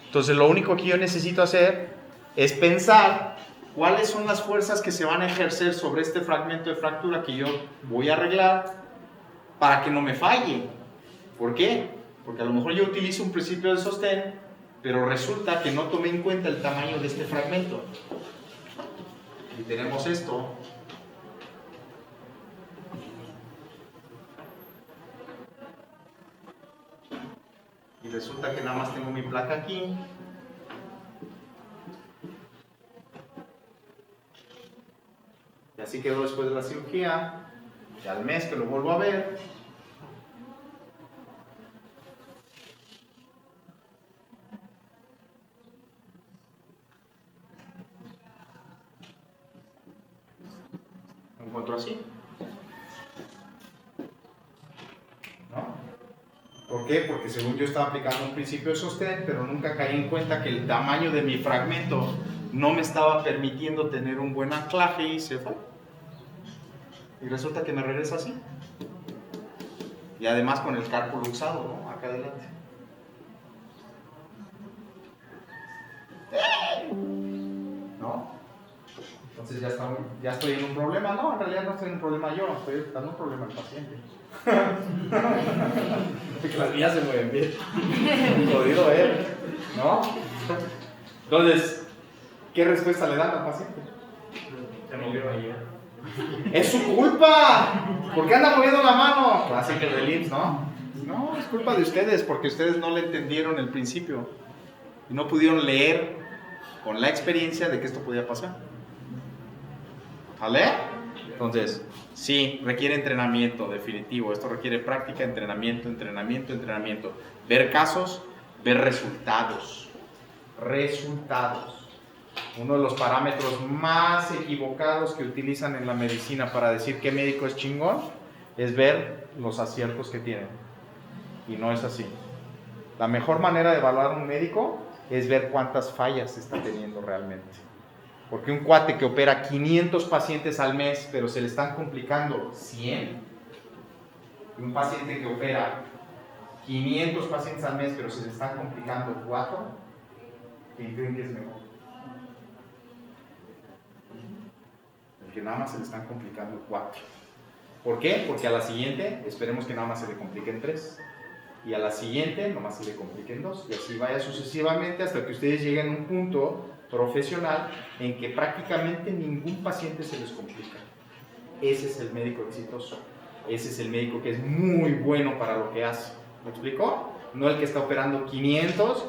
S3: Entonces lo único que yo necesito hacer es pensar cuáles son las fuerzas que se van a ejercer sobre este fragmento de fractura que yo voy a arreglar para que no me falle. ¿Por qué? Porque a lo mejor yo utilizo un principio de sostén, pero resulta que no tomé en cuenta el tamaño de este fragmento. Y tenemos esto. Y resulta que nada más tengo mi placa aquí. Y así quedó después de la cirugía. Y al mes que lo vuelvo a ver, lo encuentro así. ¿No? ¿Por qué? Porque según yo estaba aplicando un principio de sostén, pero nunca caí en cuenta que el tamaño de mi fragmento no me estaba permitiendo tener un buen anclaje y se fue. Y resulta que me regresa así. Y además con el cálculo usado, ¿no? Acá adelante. ¿No? Entonces ya estoy en un problema. No, en realidad no estoy en un problema yo, estoy dando un problema al paciente. Porque las vías se mueven bien. Jodido ver, ¿no? Entonces, ¿qué respuesta le dan al paciente?
S5: Se movió ayer.
S3: ¡Es su culpa! ¿Por qué anda moviendo la mano? Clásico del IMSS, ¿no? No, es culpa de ustedes, porque ustedes no le entendieron el principio y no pudieron leer con la experiencia de que esto podía pasar. ¿Vale? Entonces, sí, requiere entrenamiento, definitivo. Esto requiere práctica, entrenamiento, entrenamiento, entrenamiento. Ver casos, ver resultados. Resultados. Uno de los parámetros más equivocados que utilizan en la medicina para decir qué médico es chingón es ver los aciertos que tienen. Y no es así. La mejor manera de evaluar a un médico es ver cuántas fallas está teniendo realmente. Porque un cuate que opera 500 pacientes al mes, pero se le están complicando 100, y un paciente que opera 500 pacientes al mes, pero se le están complicando 4, ¿quién creen que es mejor? El que nada más se le están complicando 4. ¿Por qué? Porque a la siguiente esperemos que nada más se le compliquen 3. Y a la siguiente nomás se le compliquen 2. Y así vaya sucesivamente hasta que ustedes lleguen a un punto profesional en que prácticamente ningún paciente se les complica. Ese es el médico exitoso. ese es el médico que es muy bueno para lo que hace. ¿Me explico? No el que está operando 500,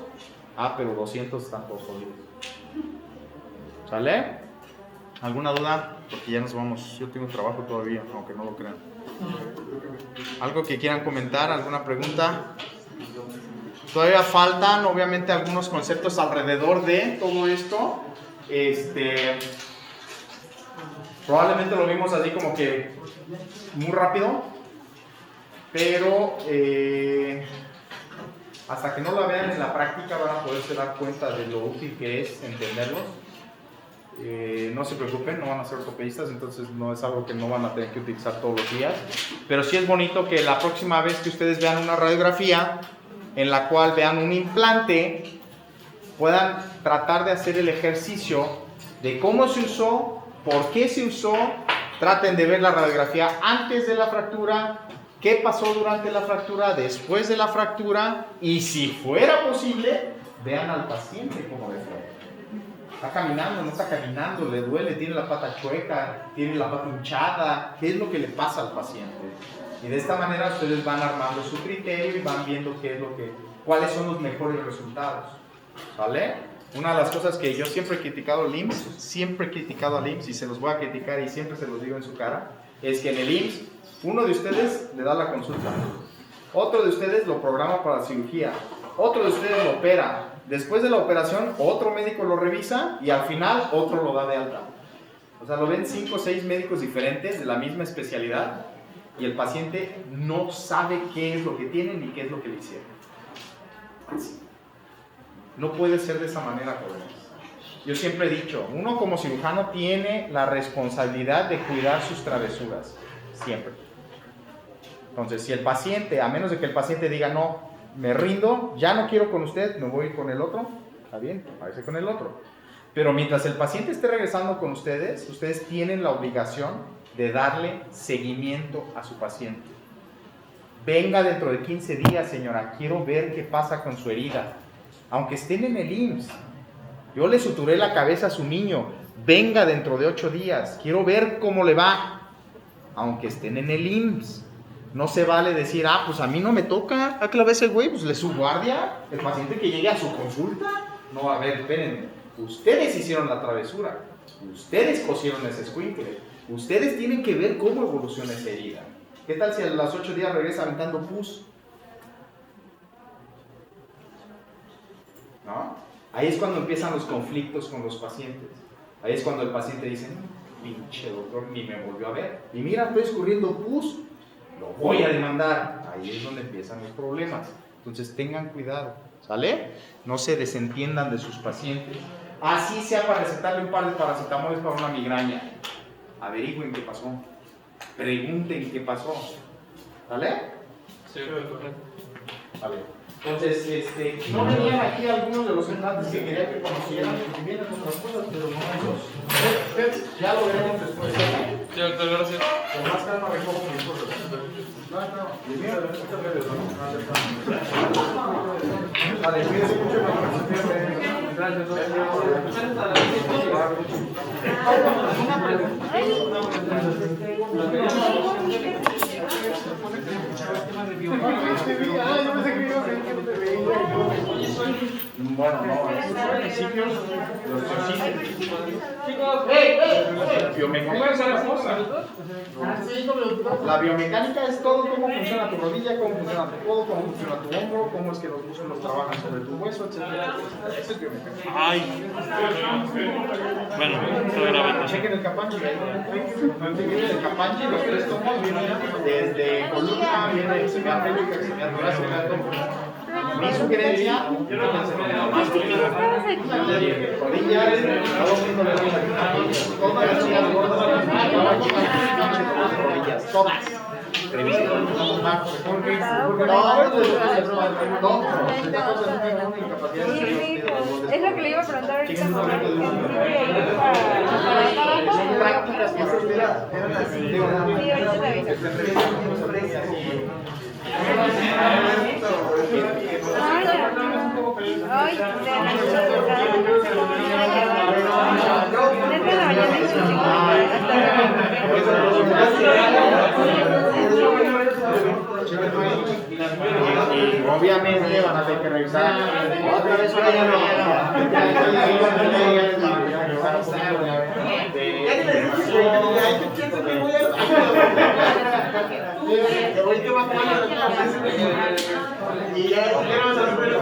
S3: pero 200 están todos jodidos. ¿Sale? ¿Alguna duda? Porque ya nos vamos. Yo tengo trabajo todavía, aunque no lo crean. ¿Algo que quieran comentar? ¿Alguna pregunta? Todavía faltan, obviamente, algunos conceptos alrededor de todo esto. Probablemente lo vimos así como que muy rápido, pero hasta que no la vean en la práctica van a poderse dar cuenta de lo útil que es entenderlos. No se preocupen, no van a ser ortopedistas, entonces no es algo que no van a tener que utilizar todos los días, pero sí es bonito que la próxima vez que ustedes vean una radiografía en la cual vean un implante, puedan tratar de hacer el ejercicio de cómo se usó, por qué se usó. Traten de ver la radiografía antes de la fractura, qué pasó durante la fractura, después de la fractura, y si fuera posible, vean al paciente cómo le fue. Está caminando, no está caminando, le duele, tiene la pata chueca, tiene la pata hinchada, ¿qué es lo que le pasa al paciente? Y de esta manera ustedes van armando su criterio y van viendo cuáles son los mejores resultados. ¿Vale? Una de las cosas que yo siempre he criticado al IMSS, y se los voy a criticar y siempre se los digo en su cara, es que en el IMSS, uno de ustedes le da la consulta, otro de ustedes lo programa para la cirugía, otro de ustedes lo opera, después de la operación otro médico lo revisa y al final otro lo da de alta. O sea, lo ven 5 o 6 médicos diferentes de la misma especialidad y el paciente no sabe qué es lo que tiene ni qué es lo que le hicieron. Así. No puede ser de esa manera, jóvenes. Yo siempre he dicho, uno como cirujano tiene la responsabilidad de cuidar sus travesuras, siempre. Entonces, si el paciente, a menos de que el paciente diga, no, me rindo, ya no quiero con usted, me voy con el otro, está bien, váyase con el otro. Pero mientras el paciente esté regresando con ustedes, ustedes tienen la obligación de darle seguimiento a su paciente. Venga dentro de 15 días, señora, quiero ver qué pasa con su herida. Aunque estén en el IMSS, yo le suturé la cabeza a su niño, venga dentro de 8 días, quiero ver cómo le va. Aunque estén en el IMSS, no se vale decir, pues a mí no me toca, que la vez el güey, pues le su guardia, el paciente que llegue a su consulta. No, a ver, espérenme, ustedes hicieron la travesura, ustedes cosieron ese escuincle, ustedes tienen que ver cómo evoluciona esa herida. ¿Qué tal si a los 8 días regresa aventando pus? ¿No? Ahí es cuando empiezan los conflictos con los pacientes. Ahí es cuando el paciente dice, pinche doctor, ni me volvió a ver. Y mira, estoy escurriendo pus, lo voy a demandar. Ahí es donde empiezan los problemas. Entonces tengan cuidado, ¿sale? No se desentiendan de sus pacientes. Así sea para recetarle un par de paracetamoles para una migraña. Averigüen qué pasó. Pregunten qué pasó. ¿Sale?
S5: Sí,
S3: Vale. Entonces, no venían aquí algunos de los implantes que quería que conocieran, porque vienen otras cosas, pero no esos. Ya lo veremos después.
S5: sí, doctor, gracias.
S3: Con más calma recojo mis cosas. Y mira, muchas gracias. Vale, cuídense mucho. Gracias. Bueno, no, esos son principios, los
S5: Chicos,
S3: La biomecánica es todo, cómo funciona tu rodilla, cómo funciona tu codo, cómo funciona tu hombro, cómo es que los músculos trabajan sobre tu hueso, etc. Eso es biomecánica.
S8: Ay. Bueno, estoy grabando.
S3: Chequen el capanchi. Chequen el capanchi, los 3 tomos vienen desde columna, viene extremidad pélvica, extremidad torácica, todo. Mi sugerencia, rodillas, todas las sillas gordas, rodillas, todas. Revisen con los marcos, porque
S6: Es lo que le iba a preguntar ahorita.
S3: prácticas que haces, mira,
S6: Ay,
S3: Obviamente van a tener que revisar. Otra vez ahora ya no.
S7: Y ya quiero saber